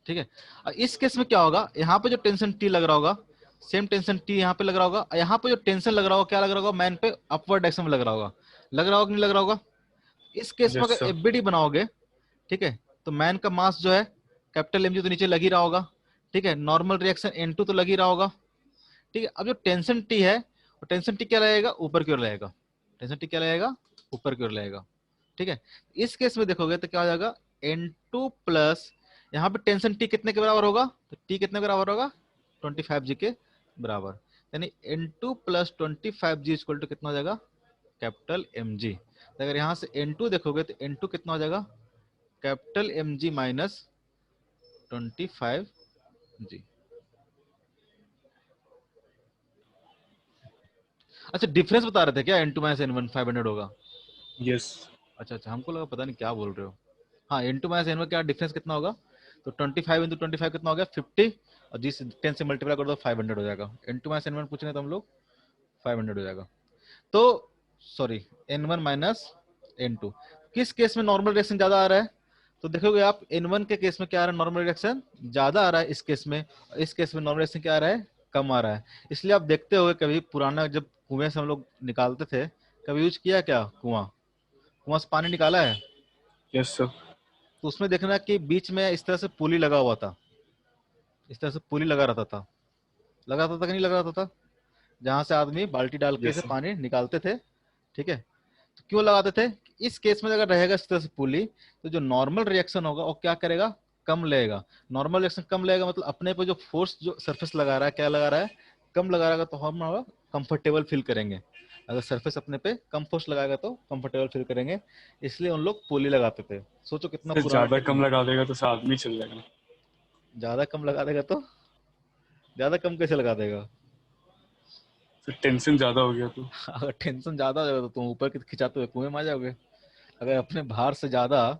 ठीक है। इस केस में क्या होगा, यहाँ पे जो टेंशन T लग रहा होगा, सेम टेंशन टी यहाँ पे लग रहा होगा, यहाँ पे जो टेंशन लग रहा होगा क्या लग रहा होगा, मैन पे अपवर्ड डायरेक्शन में लग रहा होगा, लग रहा होगा कि नहीं लग रहा होगा। इस केस में यस अगर सर। एफबीडी बनाओगे, ठीक है, तो मैन का मास जो है कैपिटल एमजी तो नीचे लग ही रहा होगा, ठीक है, नॉर्मल रिएक्शन N2 तो लग ही रहा होगा, ठीक है। अब जो टेंशन टी है, टेंशन टी क्या रहेगा, ऊपर की ओर रहेगा, टेंशन टी क्या रहेगा, ऊपर की ओर रहेगा, ठीक है। इस केस में देखोगे तो क्या हो जाएगा, N2 प्लस यहाँ पे टेंशन टी कितने के बराबर होगा, तो टी कितने के बराबर होगा, 25G के बराबर, यानी N2 plus 25G equal to कितना हो जाएगा, कैपिटल mg। तो अगर यहाँ से N2 देखोगे तो N2 कितना हो जाएगा, कैपिटल mg माइनस 25G। अच्छा डिफरेंस बता रहे थे क्या, N2 माइनस N1 500 होगा। यस। अच्छा अच्छा, हमको लगा पता नहीं क्या बोल रहे हो। हाँ N2 माइनस N1 क्या डिफरेंस कितना होगा, तो 25 इंटू 25 कितना हो गया 50, और जिस 10 से मल्टीप्लाई कर दो 500 हो जाएगा। N2 माइनस N1 पूछ रहे हैं तो हम लोग 500 हो जाएगा। तो सॉरी N1 माइनस N2, किस केस में नॉर्मल रिएक्शन ज्यादा आ रहा है, तो देखोगे आप N1 के केस में क्या आ रहा है, नॉर्मल रिएक्शन ज्यादा आ रहा है इस केस में, इस केस में नॉर्मल रिएक्शन क्या आ रहा है, कम आ रहा है। इसलिए आप देखते हो कभी पुराना जब कुएं से हम लोग निकालते थे, कभी यूज किया क्या कुआं, कुआं से पानी निकाला है, यस सर। तो उसमें देखना कि बीच में इस तरह से पुली लगा हुआ था, इस तरह से पुली लगा रहता था, लगा रहता था कि नहीं लगा रहता था, जहां से आदमी बाल्टी डाल के यस इसे सर। पानी निकालते थे, ठीक है। तो क्यों लगाते थे, इस केस में अगर रहेगा इस तरह से पुली, तो जो नॉर्मल रिएक्शन होगा वो क्या करेगा, कम लेगा। नॉर्मल रिएक्शन कम लेगा मतलब अपने पे जो फोर्स जो सरफेस लगा रहा है क्या लगा रहा है, कम लगा रहा है, तो हम कंफर्टेबल फील करेंगे। अगर सरफेस अपने पे कम फोर्स लगाएगा तो कंफर्टेबल फील करेंगे, इसलिए उन लोग पुली लगाते थे। सोचो कितना सर पुराना ज्यादा कम टेक्निक। लगा देगा तो सर आदमी चल जाएगा ना। ज्यादा कम लगा देगा तो, ज्यादा कम कैसे लगा देगा सर टेंशन ज्यादा हो गया तो। अगर टेंशन ज्यादा हो जाएगा तो तुम ऊपर खिंचाते हुए कुएं में आ जाओगे। अगर अपने भार से ज्यादा,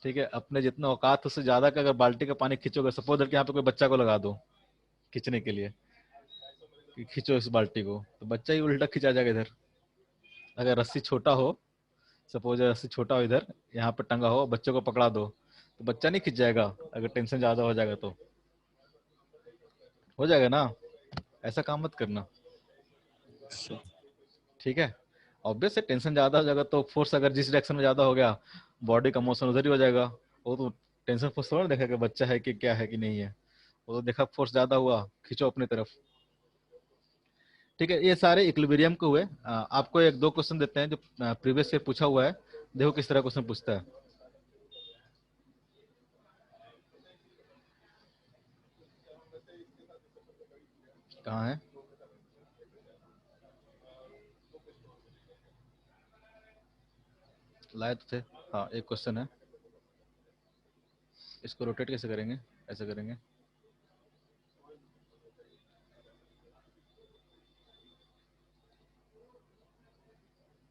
ठीक है, अपने जितना औकात है उससे ज्यादा का अगर बाल्टी का पानी खींचोगे, सपोज कि यहाँ पे कोई बच्चा को लगा दो खींचने के लिए, कि खींचो इस बाल्टी को, तो बच्चा ही उल्टा खींचा जाएगा इधर। अगर रस्सी छोटा हो, सपोज रस्सी छोटा हो इधर यहाँ पे टंगा हो, बच्चों को पकड़ा दो तो बच्चा नहीं खींच जाएगा, अगर टेंशन ज्यादा हो जाएगा तो हो जाएगा ना। ऐसा काम मत करना, सर ठीक है। ऑब्वियस है टेंशन ज्यादा हो जाएगा तो फोर्स अगर जिस डायरेक्शन में ज्यादा हो गया, बॉडी का मोशन उधर ही हो जाएगा। वो तो टेंशन फोर्स थोड़ा देखा कि बच्चा है कि क्या है कि नहीं है, वो तो देखा फोर्स ज्यादा हुआ खींचो अपनी तरफ, ठीक है। ये सारे इक्विलिब्रियम के हुए। आपको एक दो क्वेश्चन देते हैं जो प्रीवियस से पूछा हुआ है, देखो किस तरह क्वेश्चन पूछता है। कहाँ है, लाए तो थे, हाँ एक क्वेश्चन है। इसको रोटेट कैसे करेंगे, ऐसे करेंगे,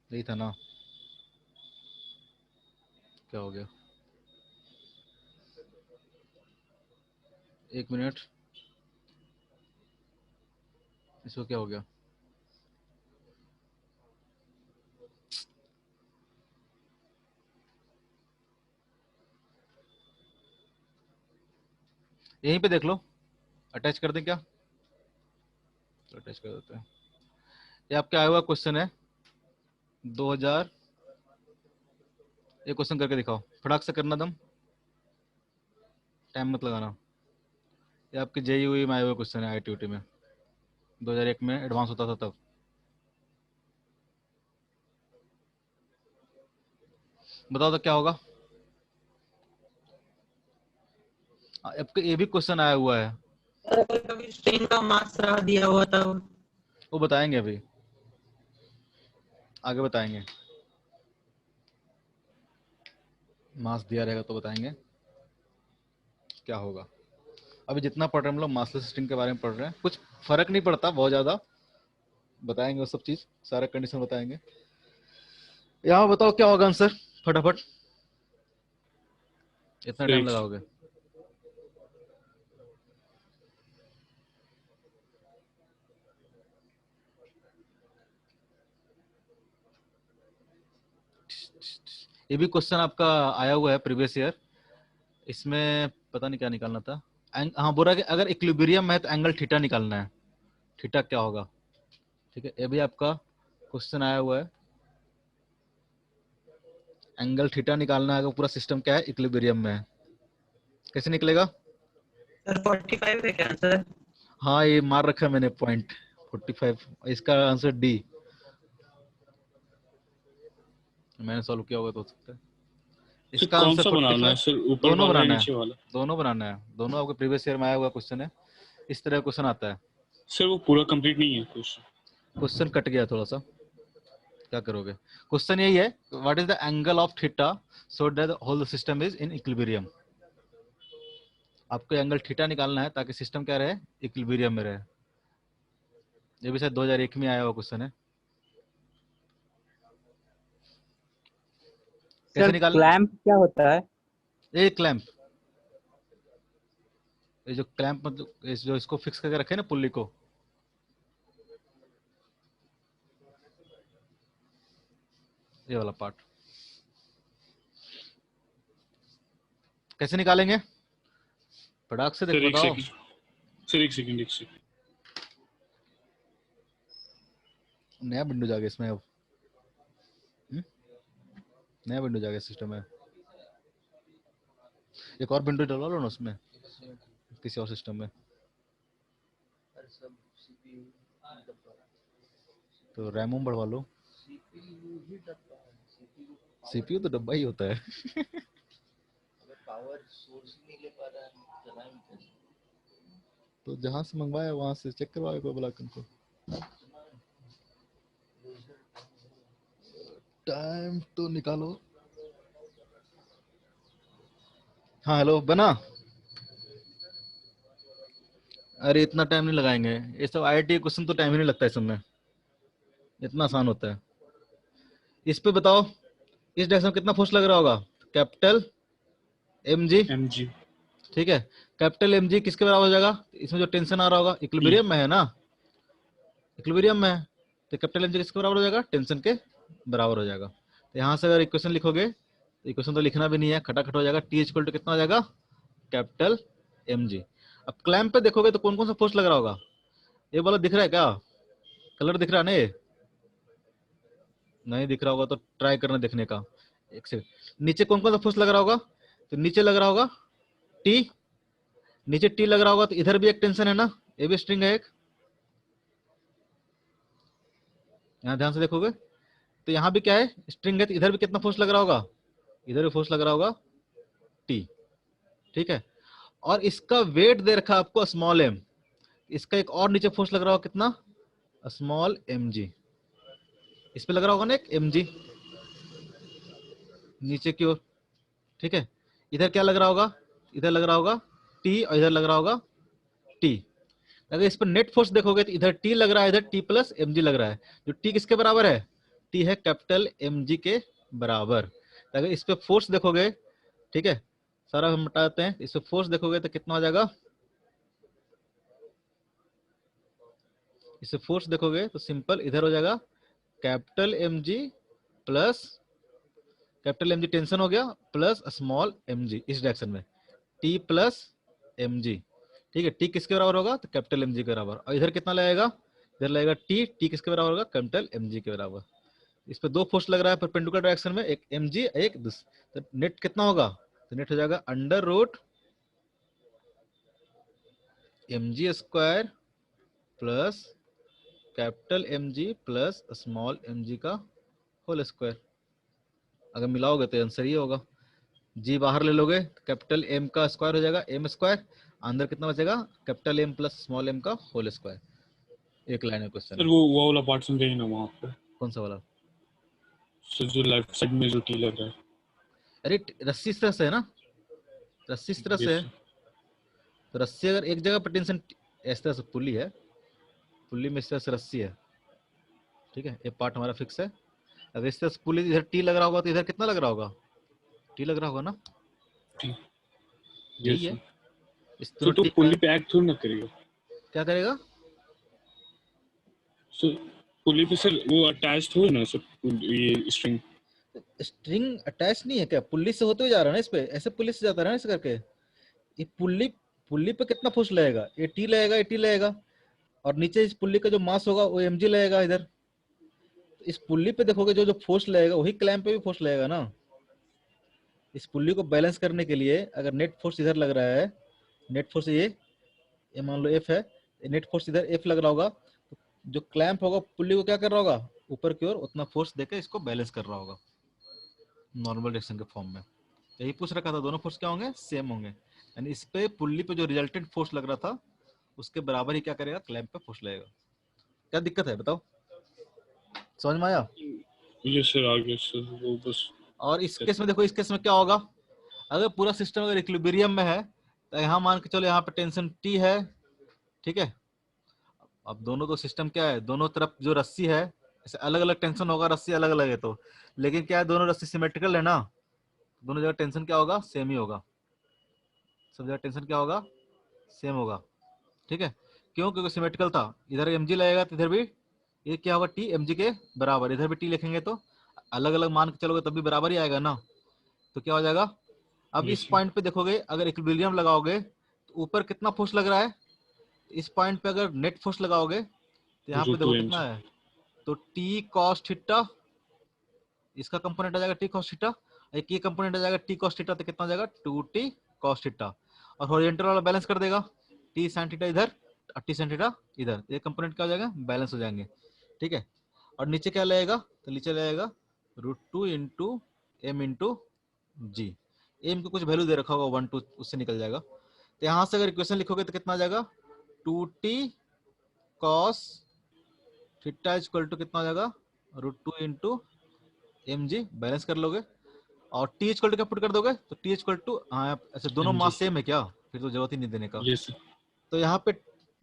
यही था ना, क्या हो गया, एक मिनट, इसको क्या हो गया, यहीं पे देख लो, अटैच कर दें क्या, अटैच कर देते हैं। ये आपका आया हुआ क्वेश्चन है 2000, ये क्वेश्चन करके दिखाओ, फटाक से करना दम, टाइम मत लगाना। ये आपके जेईई में आया हुआ क्वेश्चन है, आईटीयूटी में 2001 में एडवांस होता था तब। बताओ तो क्या होगा। आपका ये भी क्वेश्चन आया हुआ है, कभी कभी स्ट्रिंग का मात्रा दिया हुआ था। वो बताएंगे अभी, आगे बताएंगे, मास दिया रहेगा तो बताएंगे क्या होगा। अभी जितना पढ़ रहे हैं हम लोग मासलेस स्ट्रिंग के बारे में पढ़ रहे हैं, कुछ फर्क नहीं पड़ता बहुत ज्यादा, बताएंगे वो सब चीज, सारा कंडीशन बताएंगे। यहाँ बताओ क्या होगा आंसर, फटाफट, इतना टाइम एक लगाओगे। ये भी क्वेश्चन आपका आया हुआ है प्रीवियस ईयर, इसमें पता नहीं क्या निकालना था, हाँ बोल रहा है कि अगर इक्विलिब्रियम है तो एंगल थीटा निकालना है, थीटा क्या होगा। ठीक है, ये भी आपका क्वेश्चन आया हुआ है, एंगल थीटा निकालना है अगर पूरा सिस्टम क्या है इक्विलिब्रियम में है, कैसे निकलेगा। सर 45 है क्या आंसर? हाँ ये मार रखा है मैंने पॉइंट 45, इसका आंसर डी, मैंने सॉल्व किया होगा तो हो सकता है सर इसका कौन आंसर सा बनाना है 45। सर, ऊपर दोनों वाला या बनाना है, नीचे वाला? दोनों बनाना है, दोनों आपके प्रीवियस ईयर में आया हुआ क्वेश्चन है, इस तरह क्वेश्चन आता है। सर वो पूरा कंप्लीट नहीं है क्वेश्चन। क्वेश्चन कट गया थोड़ा सा, क्या करोगे। क्वेश्चन यही है, what is the angle of theta so that the whole system is in equilibrium. आपको एंगल थीटा निकालना है ताकि सिस्टम क्या रहे, इक्विलिब्रियम में रहे। ये भी शायद 2001 में आया हुआ क्वेश्चन है। कैसे सर निकाल, क्लैंप क्या होता है? ये क्लैंप, ये जो क्लैंप मतलब जो इसको फिक्स करके रखे ना पुल्ली को, ये वाला पार्ट कैसे निकालेंगे, फटाक से सर देखो एक बताओ। सेकंड, सर एक सेकंड, एक सेकंड। नया विंडो जाएगा इसमें अब, नया विंडो जाएगा सिस्टम में, एक और विंडो डलवा लो ना उसमें किसी और सिस्टम में, तो रैम बढ़वा लो। सीपीयू तो डब्बा ही होता है। तो जहां से मंगवाया वहां से चेक करवाओ कोई बुला को। टाइम तो निकालो। हाँ हेलो बना, अरे इतना टाइम नहीं लगाएंगे, ये सब आईआईटी क्वेश्चन तो टाइम ही नहीं लगता है इस समय, इतना आसान होता है। इस पे बताओ, इस डायरेक्शन में कितना फोर्स लग रहा होगा, कैपिटल एम जी, एमजी ठीक है। कैपिटल एम जी किसके बराबर हो जाएगा, इसमें जो टेंशन आ रहा होगा इक्विलिब्रियम में है ना, इक्विलिब्रियम में है, तो कैपिटल एम जी किसके बराबर हो जाएगा, टेंशन के बराबर हो जाएगा। तो यहाँ से अगर इक्वेशन लिखोगे, इक्वेशन तो लिखना भी नहीं है, खटाखट हो जाएगा, टी इक्वल टू कितना हो जाएगा, कैपिटल एम जी। अब क्लैंप पे देखोगे तो कौन कौन सा फोर्स लग रहा होगा, ये वाला दिख रहा है क्या, कलर दिख रहा है ना, ये नहीं दिख रहा होगा तो ट्राई करना देखने का। एक सेकंड, नीचे कौन कौन सा फोर्स लग रहा होगा, तो नीचे लग रहा होगा टी, नीचे टी लग रहा होगा तो इधर भी एक टेंशन है ना, ये भी स्ट्रिंग है एक, यहाँ ध्यान से देखोगे तो यहाँ भी क्या है, स्ट्रिंग है, तो इधर भी कितना फोर्स लग रहा होगा, इधर भी फोर्स लग रहा होगा टी, ठीक है। और इसका वेट दे रखा आपको स्मॉल एम, इसका एक और नीचे फोर्स लग रहा होगा कितना, स्मॉल एम जी, इस पे लग रहा होगा ना एक एम जी नीचे की ओर, ठीक है। इधर क्या लग रहा होगा, इधर लग रहा होगा टी और इधर लग रहा होगा टी। अगर इस पर नेट फोर्स देखोगे तो इधर टी लग रहा है, इधर टी प्लस एम जी लग रहा है, जो टी किसके बराबर है, टी है कैपिटल एम जी के बराबर। अगर इस पे फोर्स देखोगे, ठीक है, सारा हम हटाते हैं, इस पे फोर्स देखोगे तो कितना हो जाएगा, इसे फोर्स देखोगे तो सिंपल इधर हो जाएगा capital M g plus, capital M g tension हो गया, प्लस स्मॉल एम जी इस डायरेक्शन में, टी प्लस एम जी, ठीक है। टी किसके बराबर होगा, तो कैपिटल एम जी के बराबर, और इधर कितना लगेगा, इधर लगेगा टी, टी किसके बराबर होगा, कैपिटल एम जी के बराबर। इस पे दो फोर्स लग रहा है परपेंडिकुलर डायरेक्शन में, एक एम जी एक दूसरा, तो नेट कितना होगा, तो नेट हो जाएगा under root M g square plus capital M g plus small m g का होल स्क्वायर। अगर मिलाओगे तो आंसर ये होगा, जी बाहर ले लोगे तो कैपिटल एम का स्क्वायर हो जाएगा एम स्क्वायर, अंदर कितना बचेगा, capital M plus small m का होल स्क्वायर। एक लाइन में क्वेश्चन सर है। वो वाला पार्ट समझाइए ना वहाँ पे। कौन सा वाला, सर जो लेफ्ट साइड में जो टी लग रहा है। अरे रस्सी इस तरह से है ना, रस्सी इस तरह से यस है, सर। तो रस्सी अगर एक जगह पर टेंशन, इस तरह से पुल्ली है, पुल्ली में इस तरह से रस्सी है, ठीक है, ये पार्ट हमारा फिक्स है। अगर इस तरह से पुल्ली इधर टी लग रहा होगा तो इधर कितना लग रहा होगा, टी लग रहा होगा ना, टी, यही यस है, सर। इस सर दोनों तो टी का पुली पे एक्ट थोड़ी ना करेगा। क्या करेगा, सर पुली पे सर वो अटैच थोड़ी ना सर, ये स्ट्रिंग। स्ट्रिंग अटैच नहीं है क्या, पुल्ली से होते हुए जा रहा है ना, इस पे ऐसे पुल्ली से जाता है ना ऐसे करके, ये पुल्ली पुल्ली पे कितना फोर्स लगेगा, एटी लगेगा, एटी लगेगा, और नीचे इस पुल्ली का जो मास होगा वो mg लगेगा इधर। इस पुल्ली पे देखोगे जो जो फोर्स लगेगा वही क्लैंप पे भी फोर्स लगेगा ना। इस पुल्ली को बैलेंस करने के लिए अगर नेट फोर्स इधर लग रहा है, नेट फोर्स ये मान लो एफ है, नेट फोर्स इधर एफ लग रहा होगा, तो जो क्लैंप होगा पुल्ली को क्या कर रहा होगा, ऊपर की ओर उतना फोर्स देकर इसको बैलेंस कर रहा होगा नॉर्मल डायरेक्शन के फॉर्म में। यही पूछ रखा था, दोनों फोर्स क्या होंगे, सेम होंगे, यानी इस पे पुल्ली पे जो रिजल्टेंट फोर्स लग रहा था उसके बराबर ही क्या करेगा, क्लैंप पे फोर्स लगेगा। क्या दिक्कत है बताओ, समझ में आया? ये सर आगे सर वो बस। और इस केस में देखो, इस केस में क्या होगा, अगर पूरा सिस्टम अगर इक्विलिब्रियम में है तो यहाँ मान के चलो यहाँ पे टेंशन T है, ठीक है। अब दोनों तो सिस्टम क्या है, दोनों तरफ जो रस्सी है ऐसे अलग अलग टेंशन होगा, रस्सी अलग अलग है तो, लेकिन क्या है दोनों रस्सी सिमेट्रिकल है ना, दोनों जगह टेंशन क्या होगा, सेम ही होगा, सब जगह टेंशन क्या होगा, सेम होगा, ठीक है। क्यों, क्योंकि सिमेट्रिकल था, इधर mg लगेगा तो इधर भी ये क्या होगा, T mg के बराबर, इधर भी T लिखेंगे तो अलग अलग मान के चलोगे तब भी बराबर ही आएगा ना, तो क्या हो जाएगा। अब इस पॉइंट पे देखोगे अगर इक्विलिब्रियम लगाओगे तो ऊपर कितना फोर्स लग रहा है, इस पॉइंट पे अगर नेट फोर्स लगाओगे तो यहाँ पे देखो कितना है, तो टी कॉस थीटा, इसका कंपोनेंट आ जाएगा टी कॉस थीटा, एक ये कंपोनेंट आ जाएगा टी कॉस थीटा, तो कितना आ जाएगा 2t कॉस थीटा, और हॉरिजॉन्टल वाला बैलेंस कर देगा, टी sin थीटा इधर और टी sin थीटा इधर, ये कंपोनेंट क्या हो जाएगा, बैलेंस हो जाएंगे, ठीक है। और नीचे क्या लगेगा, तो नीचे लगेगा √2 इंटू एम इंटू जी, एम को कुछ वैल्यू दे रखा होगा 1 2, उससे निकल जाएगा। तो यहाँ से अगर इक्वेशन लिखोगे तो कितना आ जाएगा, 2t cos theta equal to कितना हो जाएगा, √2 इंटू एम जी, बैलेंस कर लोगे, और टी इक्वल टू क्या पुट कर दोगे, तो टी इक्वल टू, हाँ ऐसे दोनों मास सेम है क्या, फिर तो जरूरत ही नहीं देने का। यस तो यहाँ पे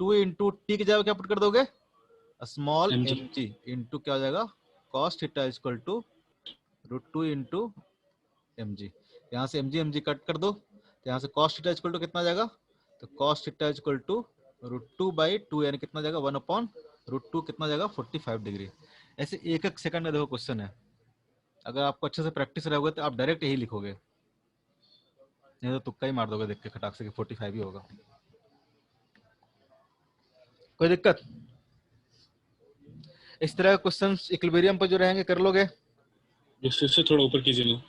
2 इंटू टी की जगह क्या पुट कर दोगे, स्मॉल एम जी इंटू क्या हो जाएगा, cos theta equal to √2 into M g, यहाँ से एम जी कट कर दो, तो यहाँ से cos थीटा इक्वल टू कितना आ जाएगा, तो cos थीटा इक्वल टू √2/2, यानी कितना जाएगा 1/√2, कितना जाएगा 45 डिग्री। ऐसे एक एक सेकंड का देखो क्वेश्चन है, अगर आपको अच्छे से प्रैक्टिस रहोगे तो आप डायरेक्ट यही लिखोगे, नहीं तो तुक्का ही मार दोगे देख के खटाक से कि 45 ही होगा। कोई दिक्कत, इस तरह के क्वेश्चन इक्विलिब्रियम पर जो रहेंगे कर लोगे, इससे थोड़ा ऊपर कीजिए ना,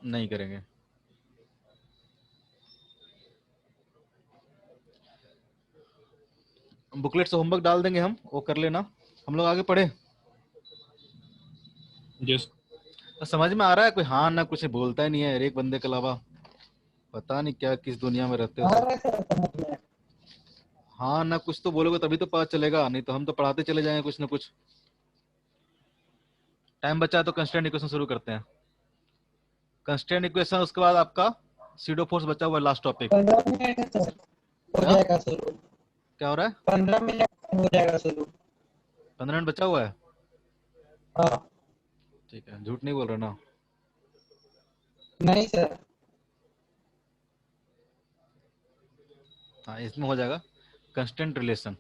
नहीं करेंगे। बुकलेट से होमवर्क डाल देंगे हम, वो कर लेना, हम लोग आगे पढ़े। यस तो समझ में आ रहा है, कोई हाँ ना कुछ बोलता ही नहीं है एक बंदे के अलावा, पता नहीं क्या किस दुनिया में रहते हो सब। हाँ ना कुछ तो बोलोगे तभी तो पता चलेगा, नहीं तो हम तो पढ़ाते चले जाएंगे कुछ ना कुछ। टाइम बचा है तो कंस्ट्रेंट इक्वेशन शुरू करते हैं। कंस्ट्रेंट इक्वेशन, उसके बाद आपका सीडो फोर्स बचा हुआ है, लास्ट टॉपिक। 15 मिनट है सर, हो जाएगा शुरू। क्या हो रहा है, 15 मिनट हो जाएगा शुरू। 15 मिनट बचा हुआ है, हाँ ठीक है, झूठ नहीं बोल रहा ना। नहीं सर, हाँ इसमें हो जाएगा कंस्टेंट रिलेशन,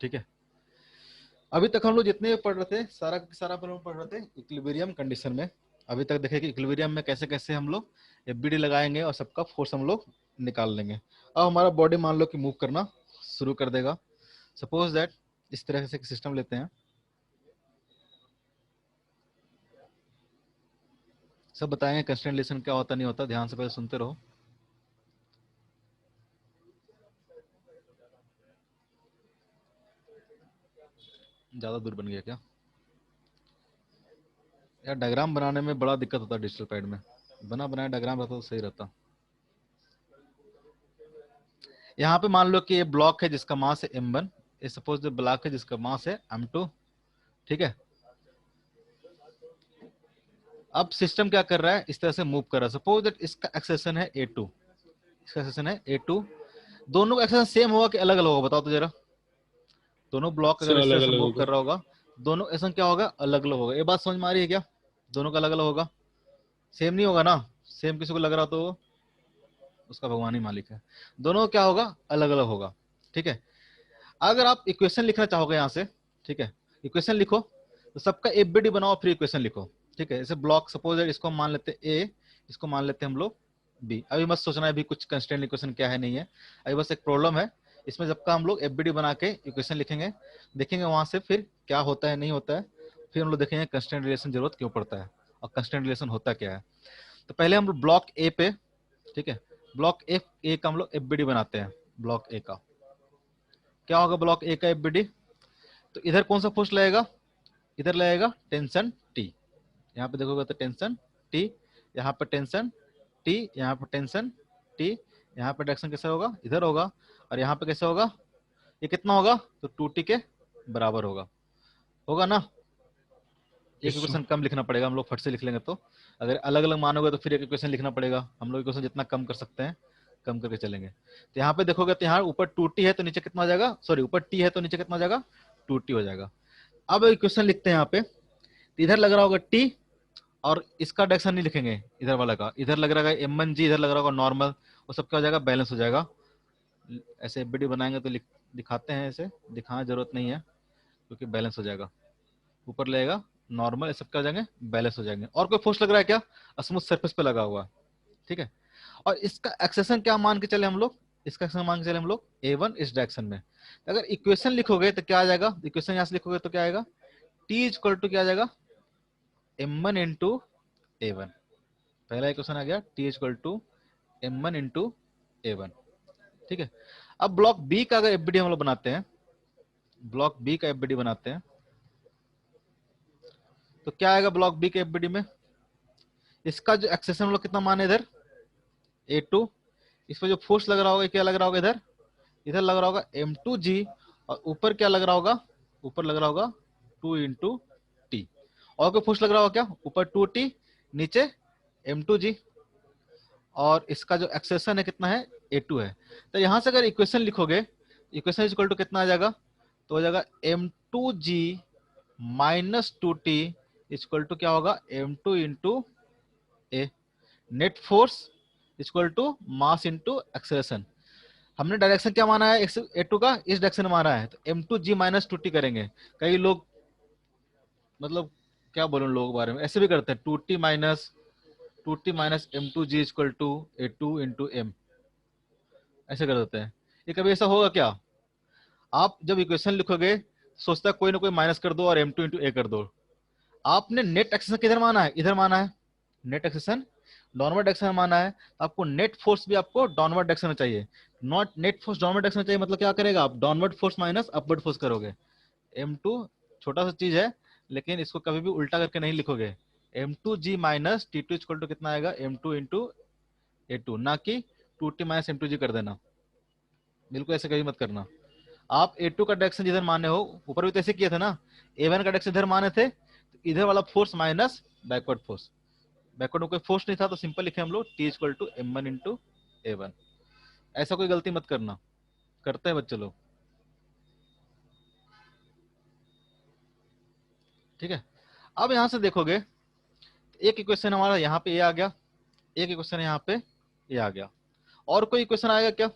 ठीक है। अभी तक हम लोग जितने भी पढ़ रहे थे सारा सारा प्रॉब्लम पढ़ रहे थे इक्विलिब्रियम कंडीशन में। अभी तक देखे कि इक्विलिब्रियम में कैसे कैसे हम लोग एफबीडी लगाएंगे और सबका फोर्स हम लोग निकाल लेंगे। अब हमारा बॉडी मान लो कि मूव करना शुरू कर देगा। सपोज दैट इस तरह से सिस्टम लेते हैं, सब बताएंगे कंस्टेंट रिलेशन क्या होता नहीं होता, ध्यान से पहले सुनते रहो। ज्यादा दूर बन गया क्या यार, डायग्राम बनाने में बड़ा दिक्कत होता है डिजिटल पैड में, बना बनाया डायग्राम रहता तो सही रहता। यहाँ पे मान लो कि ये ब्लॉक है जिसका मास है m1, ये सपोज जो ब्लॉक है जिसका मास है m2, ठीक है। अब सिस्टम क्या कर रहा है, इस तरह से मूव कर रहा है। सपोज दैट इसका एक्सेलेरेशन है a2, इसका एक्सेलेरेशन है a2, दोनों का एक्सेलेरेशन सेम होगा कि अलग अलग होगा, बताओ तो जरा। दोनों ब्लॉक अगर इस तरह से मूव कर रहा होगा, दोनों एक्सेलेरेशन क्या होगा, अलग अलग होगा। ये बात समझ में आ रही है क्या, दोनों का अलग अलग होगा, सेम नहीं होगा ना। सेम किसी को लग रहा तो उसका भगवान ही मालिक है। दोनों क्या होगा, अलग अलग होगा, ठीक है। अगर आप इक्वेशन लिखना चाहोगे यहाँ से, ठीक है, इक्वेशन लिखो तो सबका एफबीडी बनाओ फिर इक्वेशन लिखो, ठीक है। जैसे ब्लॉक सपोज इसको मान लेते हैं ए, इसको मान लेते हैं हम लोग बी। अभी मत सोचना अभी कुछ कंस्ट्रेंट इक्वेशन क्या है नहीं है, अभी बस एक प्रॉब्लम है, इसमें जब का हम लोग एफबीडी बना के इक्वेशन लिखेंगे, देखेंगे वहां से फिर क्या होता है नहीं होता है, फिर हम लोग देखेंगे कंस्ट्रेंट रिलेशन जरूरत क्यों पड़ता है और कंस्ट्रेंट रिलेशन होता क्या है। तो पहले हम लोग ब्लॉक ए पे, ठीक है, ब्लॉक ए का हम लोग एफबीडी बनाते हैं। ब्लॉक ए का क्या होगा, ब्लॉक ए का एफबीडी, तो इधर कौन सा फोर्स लगेगा, इधर लगेगा टेंशन टी, यहाँ पे देखोगे तो टेंशन टी, यहाँ पे टेंशन टी, यहाँ पे टेंशन टी, यहाँ पे डायरेक्शन कैसे होगा, इधर होगा, और यहाँ पे कैसे होगा, ये कितना होगा, तो 2t के बराबर होगा, होगा ना। एक Yes, इक्वेशन कम लिखना पड़ेगा, हम लोग फट से लिख लेंगे, तो अगर अलग अलग मानोगे तो फिर एक इक्वेशन लिखना पड़ेगा, हम लोग इक्वेशन जितना कम कर सकते हैं कम करके चलेंगे। तो यहाँ पे देखोगे तो यहाँ ऊपर 2t है तो नीचे कितना हो जाएगा, सॉरी ऊपर t है तो नीचे कितना हो जाएगा, 2t हो जाएगा। अब इक्वेशन लिखते हैं यहाँ पे, तो इधर लग रहा होगा t, और इसका डायरेक्शन नहीं लिखेंगे इधर वाला का, इधर लग रहा है m1g, इधर लग रहा होगा नॉर्मल, वो सब क्या हो जाएगा, बैलेंस हो जाएगा। ऐसे एफबीडी बनाएंगे तो दिखाते हैं, ऐसे दिखाना जरूरत नहीं है क्योंकि बैलेंस हो जाएगा, ऊपर लगेगा नॉर्मल, ये सब क्या हो जाएंगे, बैलेंस हो जाएंगे। और कोई फोर्स लग रहा है क्या, स्मूथ सरफेस पे लगा हुआ है, ठीक है। और इसका एक्सेशन क्या मान के चले हम लोग, इसका एक्सेशन मान के चले हम लोग a1 इस डायरेक्शन में। अगर इक्वेशन लिखोगे तो क्या आ जाएगा, इक्वेशन यहाँ से लिखोगे तो क्या आएगा, t इक्वल टू क्या आ जाएगा, m1 इंटू a1, पहला इक्वेशन आ गया, t equal to m1 into a1, ठीक है। अब ब्लॉक बी का अगर एफबीडी हम लोग बनाते हैं, ब्लॉक बी का एफबीडी बनाते हैं, तो क्या आएगा ब्लॉक बी के एफबीडी में, इसका जो एक्सेशन हम लोग कितना माने इधर a2, इस पर जो फोर्स लग रहा होगा क्या लग रहा होगा, इधर इधर लग रहा होगा m2g, और ऊपर क्या लग रहा होगा, ऊपर लग रहा होगा 2 इंटू टी, और कोई फोर्स लग रहा होगा क्या, ऊपर 2t नीचे m2g, और इसका जो एक्सेशन है कितना है, a2 है। तो यहां से अगर इक्वेशन लिखोगे, इक्वेशन इक्वल टू कितना आ जाएगा, तो हो जाएगा m2g minus 2t equal to क्या होगा, m2 into a, net force equal to mass into acceleration. हमने डायरेक्शन क्या माना है, a2 का इस डायरेक्शन में माना है, तो m2g माइनस 2t करेंगे। कई लोग मतलब क्या बोलूं लोगों के बारे में, ऐसे भी करते हैं 2t minus m2g equal to a2 into m, ऐसे कर देते हैं। ये कभी ऐसा होगा क्या, आप जब इक्वेशन लिखोगे सोचता है कोई ना कोई माइनस कर दो और m2 इंटू a कर दो, आपने नेट एक्सेशन किधर माना है, इधर माना है, नेट एक्सेशन डाउनवर्ड डायरेक्शन में माना है, तो आपको नेट फोर्स भी आपको डाउनवर्ड डायरेक्शन में चाहिए। Not net force downward direction में चाहिए, मतलब क्या करेगा आप, downward force minus upward force करोगे। m2 छोटा सा चीज है, लेकिन इसको कभी भी उल्टा करके नहीं लिखोगे, m2g minus t2 equal to कितना आएगा, m2 इंटू a2, ना कि 2t माइनस m2g कर देना, बिल्कुल ऐसे कभी मत करना। आप a2 का डायरेक्शन जिधर माने हो, ऊपर भी तो ऐसे किए थे ना, a1 का डायरेक्शन इधर माने थे, तो इधर वाला force minus backward force, backward में कोई फोर्स नहीं था तो सिंपल लिखे हम लोग t equal to m1 into a1। ऐसा कोई गलती मत करना, करते हैं बच्चे लोग, ठीक है। अब यहां से देखोगे एक इक्वेशन हमारा यहाँ पे ये आ गया, एक इक्वेशन यहाँ पे ये आ गया, और कोई इक्वेशन आएगा क्या,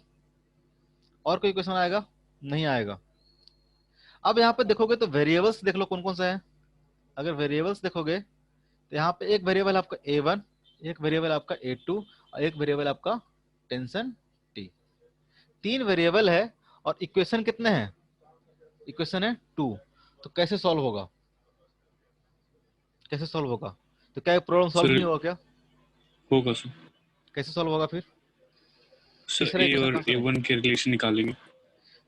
और कोई इक्वेशन आएगा, नहीं आएगा। अब यहाँ पे देखोगे तो वेरिएबल्स देख लो कौन कौन सा है, अगर वेरिएबल्स देखोगे तो यहाँ पे एक वेरिएबल आपका a1, एक वेरिएबल आपका a2, और एक वेरिएबल आपका टेंशन t, तीन वेरिएबल है, और इक्वेशन कितने हैं, इक्वेशन है 2। तो कैसे सॉल्व होगा, कैसे सॉल्व होगा, तो क्या प्रॉब्लम सॉल्व सर नहीं होगा क्या, होगा सर। कैसे सॉल्व होगा फिर, सर तीसरा ए इक्वेशन और कहाँ से a1 के रिलेशन निकालेंगे।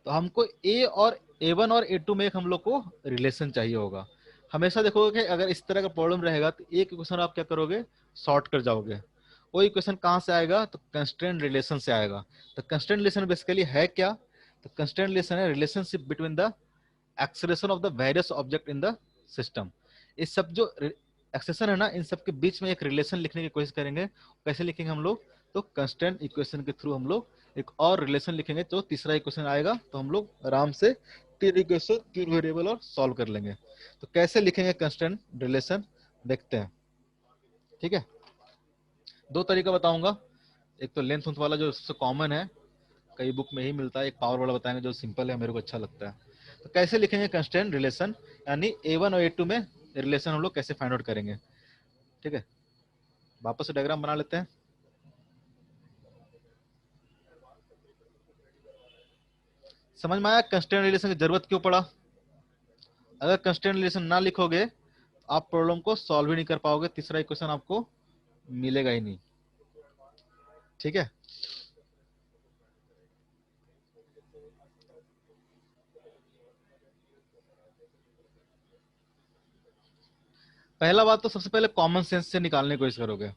तो हमको a और a1 और a2 में एक हम लोग को रिलेशन चाहिए होगा। हमेशा देखोगे कि अगर इस तरह का प्रॉब्लम रहेगा तो एक इक्वेशन आप क्या करोगे, सॉर्ट कर जाओगे। वो इक्वेशन कहाँ से आएगा, तो कंस्ट्रेंट रिलेशन से आएगा। तो कंस्ट्रेंट रिलेशन बेसिकली है क्या, तो कंस्ट्रेंट रिलेशन है relationship between the acceleration of the various object in the system. इस सब जो एक्सेशन है ना, इन सब के बीच में एक रिलेशन लिखने की कोशिश करेंगे। कैसे लिखेंगे हम लोग, तो कंस्ट्रेंट इक्वेशन के थ्रू हम लोग एक और रिलेशन लिखेंगे। तो तीसरा इक्वेशन आएगा तो हम लोग आराम से तीन इक्वेशन, तीन वेरिएबल और सॉल्व कर लेंगे। तो कैसे लिखेंगे कंस्ट्रेंट रिलेशन, देखते हैं, ठीक है। दो तरीका बताऊंगा, एक तो लेंथ वाला जो सबसे कॉमन है, कई बुक में ही मिलता है, एक पावर वाला बताएंगे जो सिंपल है, मेरे को अच्छा लगता है। तो कैसे लिखेंगे कंस्ट्रेंट रिलेशन, यानी a1 और a2 में रिलेशन हम लोग कैसे फाइंड आउट करेंगे, ठीक है। वापस से डायग्राम बना लेते हैं। समझ में आया कंस्ट्रेंट रिलेशन की जरूरत क्यों पड़ा? अगर कंस्ट्रेंट रिलेशन ना लिखोगे आप प्रॉब्लम को सॉल्व ही नहीं कर पाओगे, तीसरा इक्वेशन आपको मिलेगा ही नहीं। ठीक है, पहला बात तो सबसे पहले कॉमन सेंस से निकालने की कोशिश करोगे।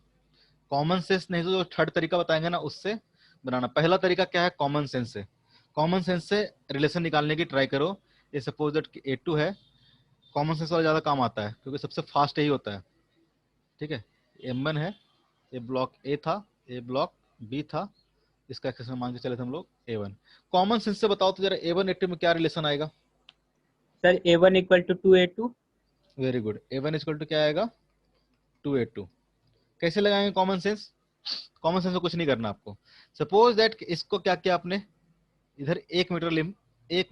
कॉमन सेंस नहीं तो जो थर्ड तरीका बताएंगे ना उससे बनाना। पहला तरीका क्या है? कॉमन सेंस से। कॉमन सेंस से रिलेशन निकालने की ट्राई करो। ये सपोज दैट A2 है, कॉमन सेंस वाला ज्यादा काम आता है क्योंकि सबसे फास्ट यही होता है। ठीक है, M1 है, ये ब्लॉक ए था, ये ब्लॉक बी था, इसका एक्सेशन मान के चले थे हम लोग A1। कॉमन सेंस से बताओ तो जरा A1 A2 में क्या रिलेशन आएगा? Sir A1 equal to 2A2। Very good, A1 equal to क्या आएगा? 2A2। कैसे लगाएंगे कॉमन सेंस? कॉमन सेंस में कुछ नहीं करना आपको। सपोज दैट इसको क्या किया आपने, इधर 1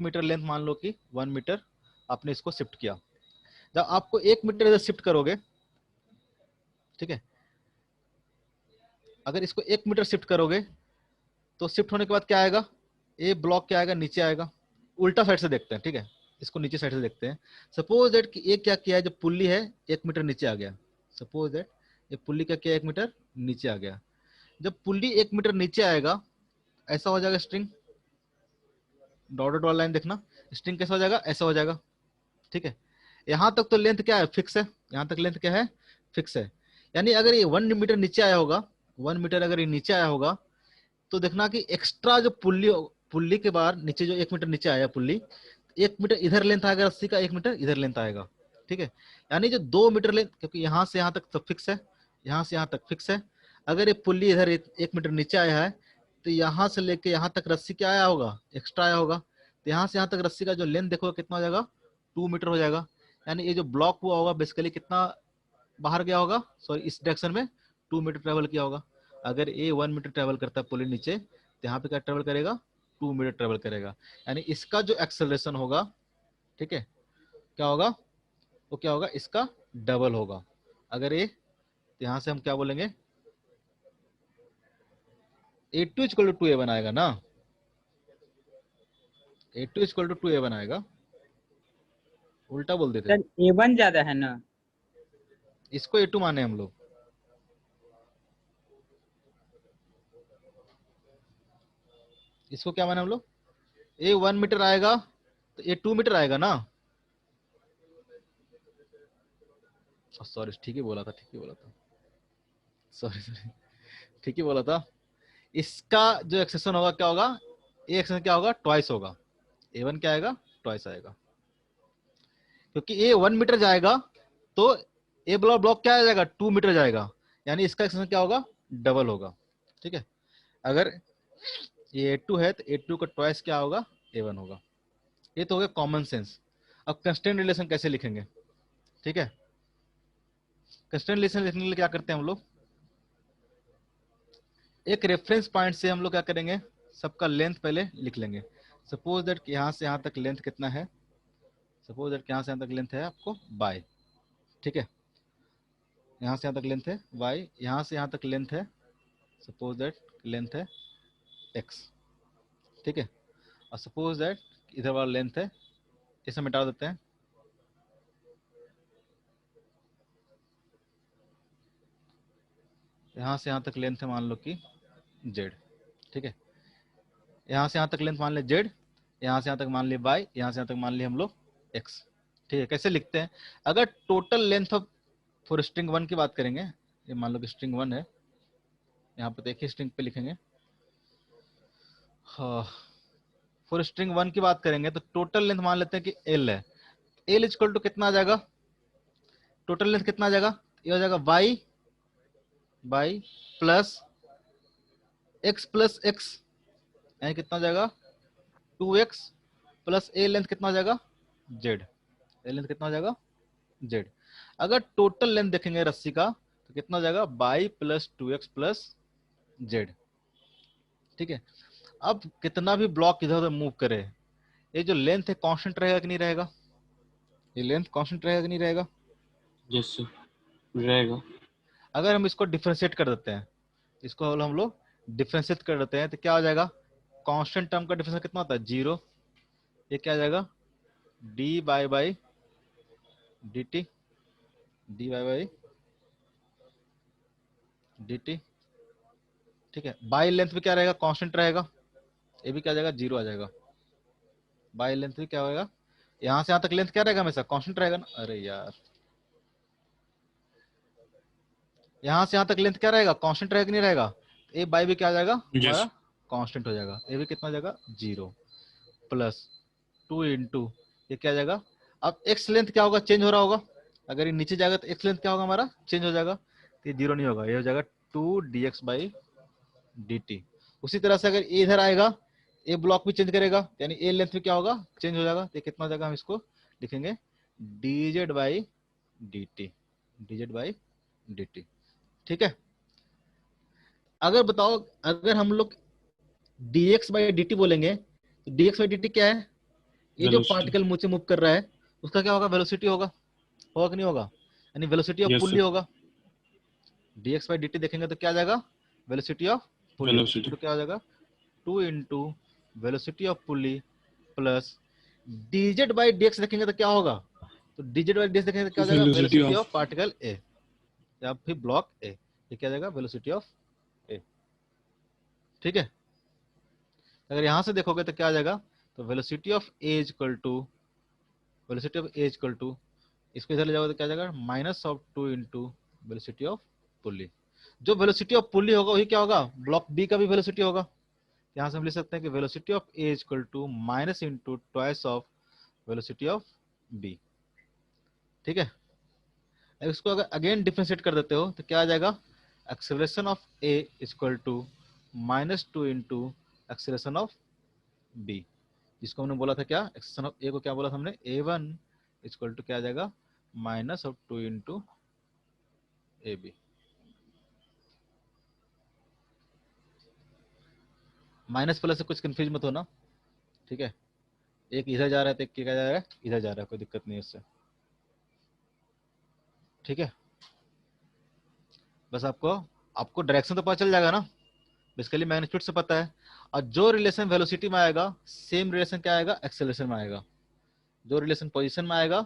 मीटर लेंथ मान लो कि 1 मीटर आपने इसको शिफ्ट किया। जब आपको 1 मीटर इधर शिफ्ट करोगे, ठीक है, अगर इसको 1 मीटर शिफ्ट करोगे तो शिफ्ट होने के बाद क्या आएगा? ए ब्लॉक क्या आएगा? नीचे आएगा। उल्टा साइड से देखते हैं, ठीक है, इसको नीचे साइड से देखते हैं। सपोज दैट कि ये क्या किया है, जो पुल्ली है 1 मीटर नीचे आ गया। सपोज दैट ये पुल्ली क्या किया, 1 मीटर नीचे आ गया। जब पुल्ली 1 मीटर नीचे आएगा ऐसा हो जाएगा स्ट्रिंग, डॉटेड वाला लाइन देखना, स्ट्रिंग कैसा हो जाएगा? ऐसा हो जाएगा। ठीक है, यहां तक तो लेंथ क्या है? फिक्स है। यहां तक लेंथ क्या है? फिक्स है। यानी अगर ये 1 मीटर नीचे आया होगा, 1 मीटर अगर ये नीचे आया होगा तो देखना कि एक्स्ट्रा जो पुल्ली पुल्ली के बाद नीचे जो 1 मीटर नीचे आया पुल्ली, 1 मीटर इधर लेंथ आएगा रस्सी का, 1 मीटर इधर लेंथ आएगा। ठीक है, यानी जो 2 मीटर लेंथ, क्योंकि यहाँ से यहाँ तक सब फिक्स है, यहाँ से यहाँ तक फिक्स है। अगर ये पुल्ली इधर 1 मीटर नीचे आया है तो यहाँ से लेके यहाँ तक रस्सी क्या आया होगा? एक्स्ट्रा आया होगा। तो यहाँ से यहाँ तक रस्सी का जो लेंथ देखो कितना हो जाएगा? 2 मीटर हो जाएगा। यानी ये जो ब्लॉक हुआ होगा बेसिकली कितना बाहर गया होगा, सॉरी इस डायरेक्शन में 2 मीटर ट्रेवल किया होगा। अगर ये 1 मीटर ट्रेवल करता है पुली नीचे तो यहाँ पे क्या ट्रेवल करेगा? 2 मीटर ट्रेवल करेगा। यानी इसका जो एक्सेलरेशन होगा, ठीक है, क्या होगा? वो क्या होगा? इसका डबल होगा। अगर ये तो यहाँ से हम क्या बोलेंगे? A2 इक्वल टू 2A1 आएगा ना, A2 इक्वल टू 2A1 आएगा। उल्टा बोल देते, सर A1 ज्यादा है ना। इसको A2 माने हम लोग, इसको क्या माने हम लोग? A 1 मीटर आएगा तो A 2 मीटर आएगा ना। सॉरी, ठीक ही बोला था, ठीक ही बोला था, सॉरी सॉरी, ठीक ही बोला था। इसका जो एक्सेशन होगा क्या होगा? ए एक्सेशन क्या होगा? ट्वाइस होगा। A1 क्या आएगा? ट्वाइस आएगा। क्योंकि ए 1 मीटर जाएगा तो ए ब्लॉक ब्लॉक क्या आ जाएगा? 2 मीटर जाएगा। यानी इसका एक्सेशन क्या होगा? डबल होगा। ठीक है, अगर ये A2 है तो A2 का ट्वाइस क्या होगा? A1 होगा। ये तो हो गया कॉमन सेंस। अब कंस्टेंट रिलेशन कैसे लिखेंगे? ठीक है, कंस्टेंट रिलेशन लिखने के लिए क्या करते हैं हम लोग? एक रेफरेंस पॉइंट से हम लोग क्या करेंगे? सबका लेंथ पहले लिख लेंगे। सपोज दैट यहाँ से यहाँ तक लेंथ कितना है? सपोज दैट यहाँ से यहाँ तक लेंथ है आपको y। ठीक है, यहाँ से यहाँ तक लेंथ है y, यहाँ से यहाँ तक लेंथ है, सपोज दैट लेंथ है x। ठीक है, और सपोज दैट इधर वाला लेंथ है, इसे मिटा देते हैं, यहाँ से यहाँ तक लेंथ है मान लो कि z। ठीक है, यहाँ से यहाँ तक लेंथ मान ले z, यहाँ से यहाँ तक मान लिए y, यहाँ से यहाँ तक मान लिए हम लोग x। ठीक है, कैसे लिखते हैं? अगर total length of for string 1 की बात करेंगे, ये मान लो कि स्ट्रिंग 1 है, यहाँ पर देखिए स्ट्रिंग पे लिखेंगे, हाँ, फॉर स्ट्रिंग 1 की बात करेंगे तो टोटल लेंथ मान लेते हैं कि l है। l इक्वल टू कितना आ जाएगा? टोटल लेंथ कितना आ जाएगा? ये हो जाएगा y बाई प्लस x, यानी कितना हो जाएगा? 2x प्लस a लेंथ कितना हो जाएगा? z। a लेंथ कितना हो जाएगा? z। अगर टोटल लेंथ देखेंगे रस्सी का तो कितना हो जाएगा? y plus 2x plus z। ठीक है, अब कितना भी ब्लॉक इधर उधर मूव करे, ये जो लेंथ है कांस्टेंट रहेगा कि नहीं रहेगा? ये लेंथ कांस्टेंट रहेगा कि नहीं रहेगा? यस सर, रहेगा। अगर हम इसको डिफरेंशिएट कर देते हैं, इसको हम लोग डिफरेंशिएट कर देते हैं तो क्या हो जाएगा, कांस्टेंट टर्म का डिफरेंशियल कितना होता है, 0। ये क्या आ जाएगा, D by D T, D by D T, ठीक है। बाई लेंथ भी क्या रहेगा, कांस्टेंट रहेगा, ये भी क्या आ जाएगा, 0 आ जाएगा। बाई लेंथ भी क्या होगा, यहां से यहां तक लेंथ क्या रहेगा, हमेशा कांस्टेंट रहेगा ना। अरे यार, यहां से यहां तक लेंथ क्या रहेगा, कांस्टेंट रहेगा, नहीं रहेगा। ए बाई भी क्या आ जाएगा यस हमारा, कांस्टेंट हो जाएगा। ये भी कितना हो जाएगा, 0 प्लस 2 इंटू ये क्या आ जाएगा। अब एक्स लेंथ क्या होगा, चेंज हो रहा होगा। अगर ये नीचे जाएगा तो एक्स लेंथ क्या होगा हमारा, चेंज हो जाएगा। तो ये 0 नहीं होगा, ये हो जाएगा 2 dx बाई डी टी। उसी तरह से अगर ए इधर आएगा, ए ब्लॉक भी चेंज करेगा, यानी ए लेंथ में क्या होगा, चेंज हो जाएगा। तो कितना हो जाएगा, हम इसको लिखेंगे dz by D T, dz by D T, ठीक है। अगर बताओ, अगर हम लोग dx बाई डी टी बोलेंगे तो dx बाई डी टी क्या है, ये जो वेलोसिटी पार्टिकल मुझे मूव कर रहा है उसका क्या होगा, वेलोसिटी होगा, होगा कि नहीं होगा, यानी velocity of yes pulley sir होगा। dx बाई डी टी देखेंगे तो क्या आ जाएगा, वेलोसिटी ऑफ पुल्ली, वेलोसिटी तो क्या हो जाएगा 2 into velocity of pulley plus dz by dx देखेंगे तो क्या होगा, तो dz बाई dx देखेंगे तो क्या हो जाएगा, velocity velocity of of particle A या फिर ब्लॉक ए, ये क्या आ जाएगा, वेलोसिटी ऑफ ए, ठीक है। अगर यहां से देखोगे तो क्या आ जाएगा, तो velocity of A equal to, velocity of A equal to, इसको इधर ले जाओगे तो क्या आ जाएगा, minus of 2 into velocity of pulley. जो वेलोसिटी ऑफ पुल्ली होगा वही क्या होगा, ब्लॉक बी का भी वेलोसिटी होगा। यहाँ से हम लिख सकते हैं कि velocity of A equal to minus into twice of velocity of B, ठीक है। अब इसको अगर अगेन डिफरेंशिएट कर देते हो तो क्या आ जाएगा, acceleration of A equal to -2 into acceleration of B, जिसको हमने बोला था क्या, एक्सेलरेशन ऑफ ए को क्या बोला था हमने, a1 इक्वल टू क्या आ जाएगा, -2 into A B. Minus plus से कुछ कंफ्यूज मत होना, ठीक है। एक इधर जा रहा है तो एक क्या जा रहा है, इधर जा रहा है, कोई दिक्कत नहीं है उससे, ठीक है। बस आपको आपको डायरेक्शन तो पता चल जाएगा ना, बेसिकली मैग्नीट्यूड से पता है। और जो रिलेशन वेलोसिटी में आएगा सेम रिलेशन क्या आएगा, एक्सेलरेशन में आएगा। जो रिलेशन पोजीशन में आएगा,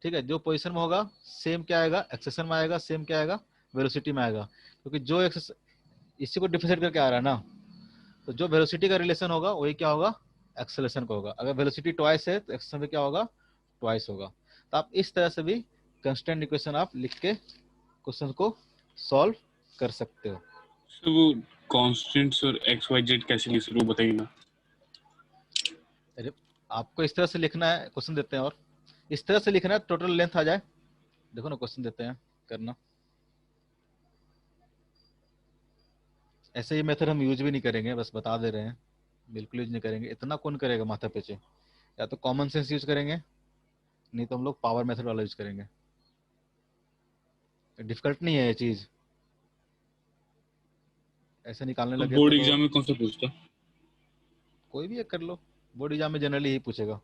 ठीक है, जो पोजीशन में होगा सेम क्या आएगा, एक्सेलरेशन में आएगा, सेम क्या आएगा, वेलोसिटी में आएगा। क्योंकि जो इसी को डिफरेंशिएट करके आ रहा है ना, तो जो वेलोसिटी का रिलेशन होगा वही क्या होगा, एक्सेलरेशन का होगा। अगर वेलोसिटी ट्वाइस है तो एक्सेलरेशन भी क्या होगा, ट्वाइस होगा। तो आप इस तरह से भी कंस्टेंट इक्वेशन आप लिख के क्वेश्चन को सॉल्व कर सकते हो। सर वो कांस्टेंट्स और एक्स वाई जेड कैसे लिख सकते हो बताइए ना। अरे आपको इस तरह से लिखना है, क्वेश्चन देते हैं और इस तरह से लिखना है, टोटल लेंथ आ जाए। देखो ना क्वेश्चन देते हैं, करना। ऐसे ही मेथड हम यूज भी नहीं करेंगे, बस बता दे रहे हैं, बिल्कुल यूज नहीं करेंगे। इतना कौन करेगा माथा पीछे, या तो कॉमन सेंस यूज करेंगे, नहीं तो हम लोग पावर मेथड वाला यूज करेंगे। डिफिकल्ट नहीं है ये चीज, ऐसे निकालने तो लगे बोर्ड तो एग्जाम में कौन सा पूछता। कोई भी एक कर लो। बोर्ड एग्जाम में जनरली यही पूछेगा।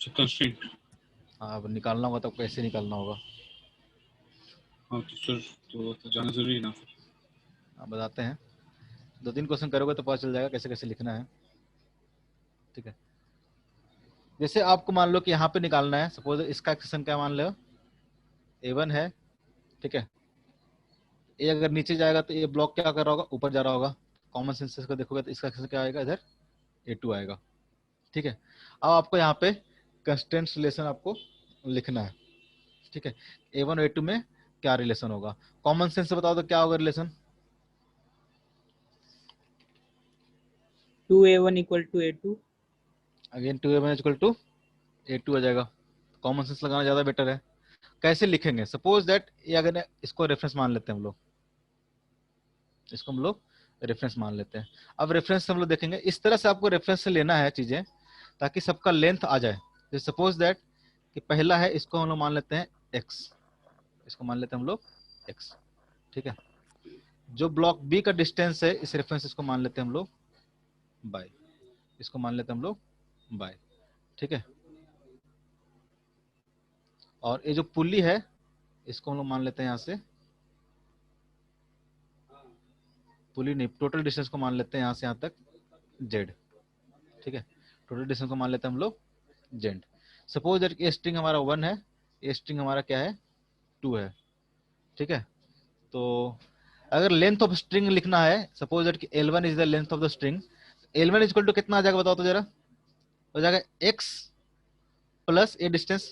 कंस्टेंट। हाँ, अब निकालना होगा तो कैसे निकालना होगा, हाँ तो सर तो जाना जरूरी है ना। आप बताते हैं। 2-3 क्वेश्चन करोगे तो पता चल जाएगा कैसे कैसे लिखना है, ठीक है। जैसे आपको मान लो कि यहाँ पे निकालना है, सपोज इसका एक्सेशन क्या मान लो, A1 है, ठीक है। ए अगर नीचे जाएगा तो ये ब्लॉक क्या कर रहा होगा, ऊपर जा रहा होगा। कॉमन सेंस को देखोगे तो इसका एक्सेशन क्या आएगा, इधर A2 आएगा, ठीक है। अब आपको यहाँ पे कंस्टेंट रिलेशन आपको लिखना है, ठीक है। A1 और A2 में क्या रिलेशन होगा, कॉमन सेंस से बताओ तो क्या होगा relation, 2a1 equal to a2। Again 2A1 equal to A2 आ जाएगा। कॉमन सेंस लगाना ज्यादा बेटर है। कैसे लिखेंगे, सपोज दैट ये अगर इसको रेफरेंस मान लेते हैं हम लोग, इसको हम लोग रेफरेंस मान लेते हैं। अब रेफरेंस हम लोग देखेंगे, इस तरह से आपको रेफरेंस से लेना है चीजें ताकि सबका लेंथ आ जाए। जैसे सपोज दैट कि पहला है, इसको हम लोग मान लेते हैं x, इसको मान लेते हैं हम लोग x, ठीक है। जो ब्लॉक बी का डिस्टेंस है इस रेफरेंस, इसको मान लेते हैं हम लोग y, इसको मान लेते हैं हम लोग y, ठीक है। और ये जो पुल्ली है इसको हम लोग मान लेते हैं यहाँ से पुली नहीं, टोटल डिस्टेंस को मान लेते हैं यहाँ से यहाँ तक z। ठीक है, टोटल डिस्टेंस को मान लेते हैं हम लोग z। सपोज दैट ये स्ट्रिंग हमारा 1 है, ये स्ट्रिंग हमारा क्या है 2 है। ठीक है, तो अगर लेंथ ऑफ स्ट्रिंग लिखना है, suppose that L1 is the length of the string, L1 equal to कितना आ जाएगा बताओ तो जरा, हो जाएगा x प्लस ए डिस्टेंस।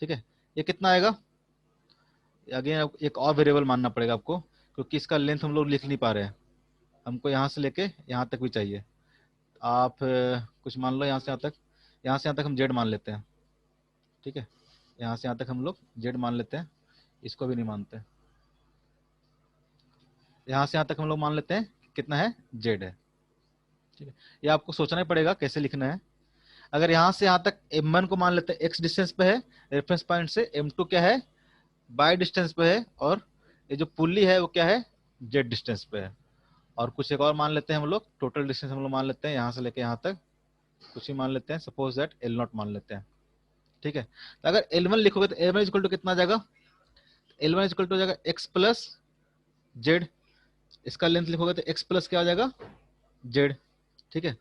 ठीक है, ये कितना आएगा, अगेन एक और वेरिएबल मानना पड़ेगा आपको, क्योंकि इसका लेंथ हम लोग लिख नहीं पा रहे हैं, हमको यहाँ से लेके यहाँ तक भी चाहिए। आप कुछ मान लो यहाँ से यहाँ तक हम z मान लेते हैं। ठीक है, यहाँ से यहाँ तक हम लोग z मान लेते हैं, इसको भी नहीं मानते। यहाँ से यहाँ तक हम लोग मान लेते हैं कितना है z है। ठीक है, ये आपको सोचना ही पड़ेगा कैसे लिखना है। अगर यहाँ से यहाँ तक m1 को मान लेते हैं x डिस्टेंस पे है रेफरेंस पॉइंट से, m2 क्या है y डिस्टेंस पे है, और ये जो पुल्ली है वो क्या है z डिस्टेंस पे है। और कुछ एक और मान लेते हैं हम लोग, टोटल डिस्टेंस हम लोग मान लेते हैं यहाँ से लेके यहाँ तक कुछ ही मान लेते हैं, सपोज दैट L0 मान लेते हैं। ठीक है, तो अगर L1 लिखोगे तो L1 इक्वल टू कितना आ जाएगा, L1 इक्वल टू हो जाएगा x प्लस z। इसका लेंथ लिखोगे तो x प्लस क्या आ जाएगा z। ठीक है,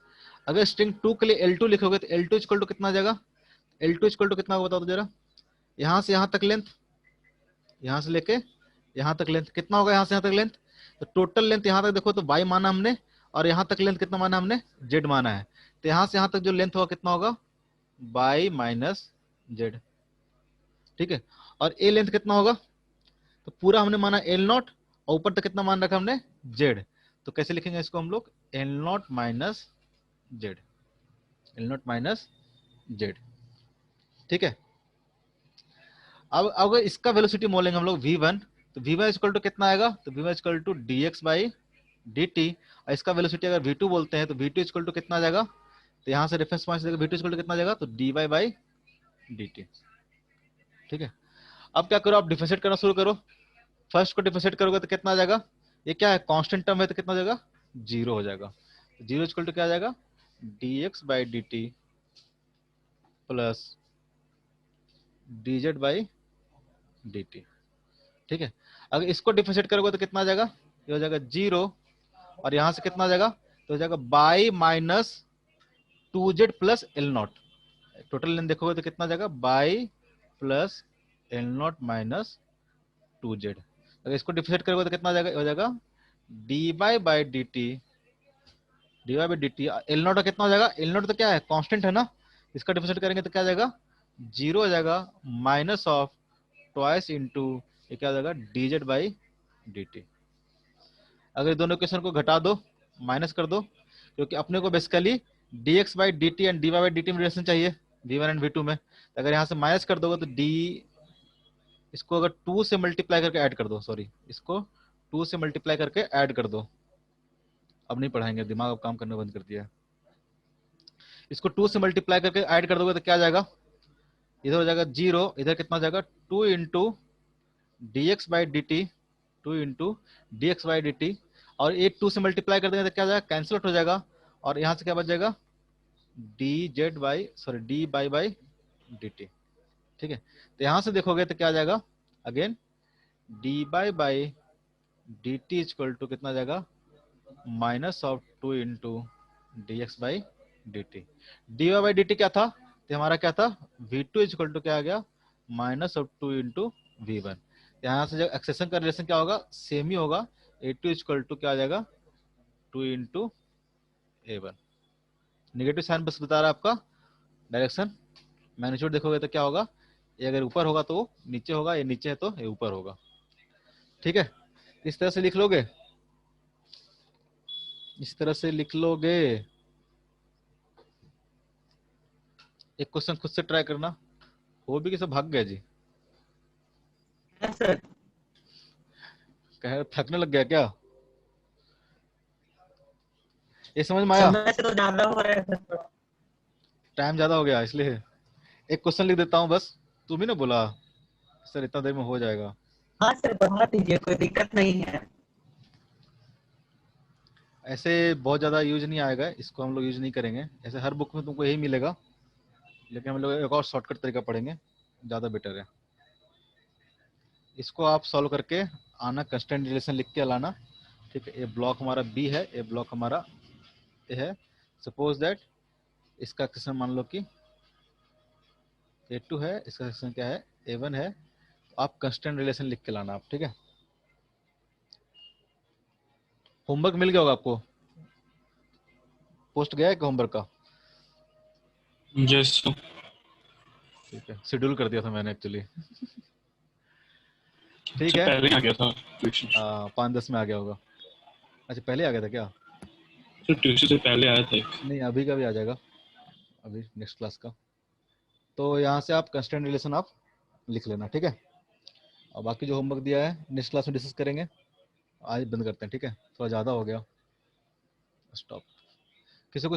अगर स्ट्रिंग 2 के लिए L2 लिखोगे तो L2 इक्वल टू कितना आ जाएगा, L2 इक्वल टू कितना होगा बताओ तो जरा, यहाँ से यहाँ तक लेंथ, यहाँ से लेके यहाँ तक लेंथ कितना होगा, यहाँ से यहाँ तक लेंथ, तो टोटल लेंथ यहाँ तक देखो तो y माना हमने, और यहाँ तक लेंथ कितना माना हमने z माना है, तो यहाँ से यहाँ तक जो लेंथ होगा कितना होगा y माइनस z। ठीक है, और a लेंथ कितना होगा, तो पूरा हमने माना L0 और ऊपर तक कितना मान रखा हमने z, तो कैसे लिखेंगे इसको हम लोग L0 minus z, L0 minus z। ठीक है, अब अगर इसका वेलोसिटी मोलेंगे हम लोग v1, तो v1 इक्वल टू कितना आएगा, तो v1 equal to dx by dt। और इसका वेलोसिटी अगर v2 बोलते हैं तो v2 इक्वल टू कितना आ जाएगा, तो यहाँ से रेफरेंस पॉइंट से v2 इक्वल टू कितना आ जाएगा, तो dy बाई dt। ठीक है, अब क्या करो, आप डिफरेंशिएट करना शुरू करो। फर्स्ट को डिफरेंशिएट करोगे तो कितना आ जाएगा, ये क्या है कांस्टेंट टर्म है तो कितना हो जाएगा 0 हो जाएगा। तो 0 इक्वल टू क्या आ जाएगा dx by dt plus dz by dt। ठीक है, अगर इसको डिफरेंशिएट करोगे तो कितना आ जाएगा, ये हो जाएगा 0, और यहाँ से कितना आ जाएगा, तो हो जाएगा by minus 2z plus L0। Total length देखोगे तो कितना आ जाएगा by plus L0 minus 2z। अगर इसको डिफरेंशिएट करोगे तो कितना आ जाएगा, हो जाएगा dy बाई dt L0 कितना हो जाएगा, L0 तो क्या है कांस्टेंट है ना, इसका डिफरेंशिएट करेंगे तो क्या आ जाएगा 0 हो जाएगा माइनस ऑफ ट्वाइस इंटू ये क्या हो जाएगा dz बाई dt। अगर दोनों इक्वेशन को घटा दो माइनस कर दो, क्योंकि अपने को basically dx by dt and dy by dt में रिलेशन चाहिए v1 एंड v2 में। तो अगर यहाँ से माइनस कर दोगे तो d, इसको अगर 2 से मल्टीप्लाई करके ऐड कर दो, सॉरी इसको 2 से मल्टीप्लाई करके ऐड कर दो। अब नहीं पढ़ाएंगे, दिमाग अब काम करना बंद कर दिया है। इसको 2 से मल्टीप्लाई करके ऐड कर दोगे तो क्या आ जाएगा, इधर हो जाएगा 0, इधर कितना हो जाएगा 2 into dx by dt, 2 into dx by dt, और ये 2 से मल्टीप्लाई कर देंगे तो क्या हो जाएगा कैंसिल आउट हो जाएगा, और यहाँ से क्या बच जाएगा dz by sorry dy by dt। ठीक है, तो यहाँ से देखोगे तो क्या आ जाएगा again dy by dt equal to कितना आ जाएगा minus of 2 into dx by dt। dy by dt क्या था, तो हमारा क्या था v2 इक्वल टू क्या आ गया माइनस ऑफ 2 इंटू v1। यहाँ से जो एक्सेशन का रिलेशन क्या होगा सेम ही होगा, a2 इक्वल टू क्या आ जाएगा 2 इंटू a1। निगेटिव साइन बस बता रहा है आपका डायरेक्शन। मैग्नीट्यूड देखोगे तो क्या होगा, ये अगर ऊपर होगा तो नीचे होगा, ये नीचे है तो ये ऊपर होगा। ठीक है, इस तरह से लिख लोगे, इस तरह से लिख लोगे। एक क्वेश्चन खुद से ट्राई करना, वो भी कि सब भाग गया जी, हाँ सर, कह थकने लग गया क्या, ये समझ में आया, समय से तो ज्यादा हो रहा है सर। टाइम ज्यादा हो गया इसलिए। एक क्वेश्चन लिख देता हूँ बस, तुम ही ना बोला सर इतना देर में हो जाएगा। हाँ सर, बढ़ा दीजिए, कोई दिक्कत नहीं है। ऐसे बहुत ज्यादा यूज नहीं आएगा, इसको हम लोग यूज नहीं करेंगे, ऐसे हर बुक में तुमको यही मिलेगा, लेकिन हम लोग एक और शॉर्टकट तरीका पढ़ेंगे, ज्यादा बेटर है। इसको आप सॉल्व करके आना, कंस्टेंट रिलेशन लिख के लाना, ठीक है। ये ब्लॉक हमारा बी है, ये ब्लॉक हमारा ए है। सपोज दैट इसका क्वेश्चन मान लो कि A2 है, इसका क्वेश्चन क्या है, A1 है। आप कंस्टेंट रिलेशन लिख के लाना आप, ठीक है। होमवर्क मिल गया होगा आपको, पोस्ट गया है क्या होमवर्क का? यस ठीक है, शेड्यूल कर दिया था मैंने एक्चुअली। ठीक सर, है, पहले आ गया था ट्यूशन। 5-10 में आ गया होगा। अच्छा, पहले आ गया था क्या? सर ट्यूशन से पहले आया था एक। नहीं, अभी का भी आ जाएगा, अभी नेक्स्ट क्लास का। तो यहाँ से आप कंस्टेंट रिलेशन आप लिख लेना, ठीक है। और बाकी जो होमवर्क दिया है नेक्स्ट क्लास में डिस्कस करेंगे। आज बंद करते हैं, ठीक है, थोड़ा ज़्यादा हो गया। स्टॉप। किसी को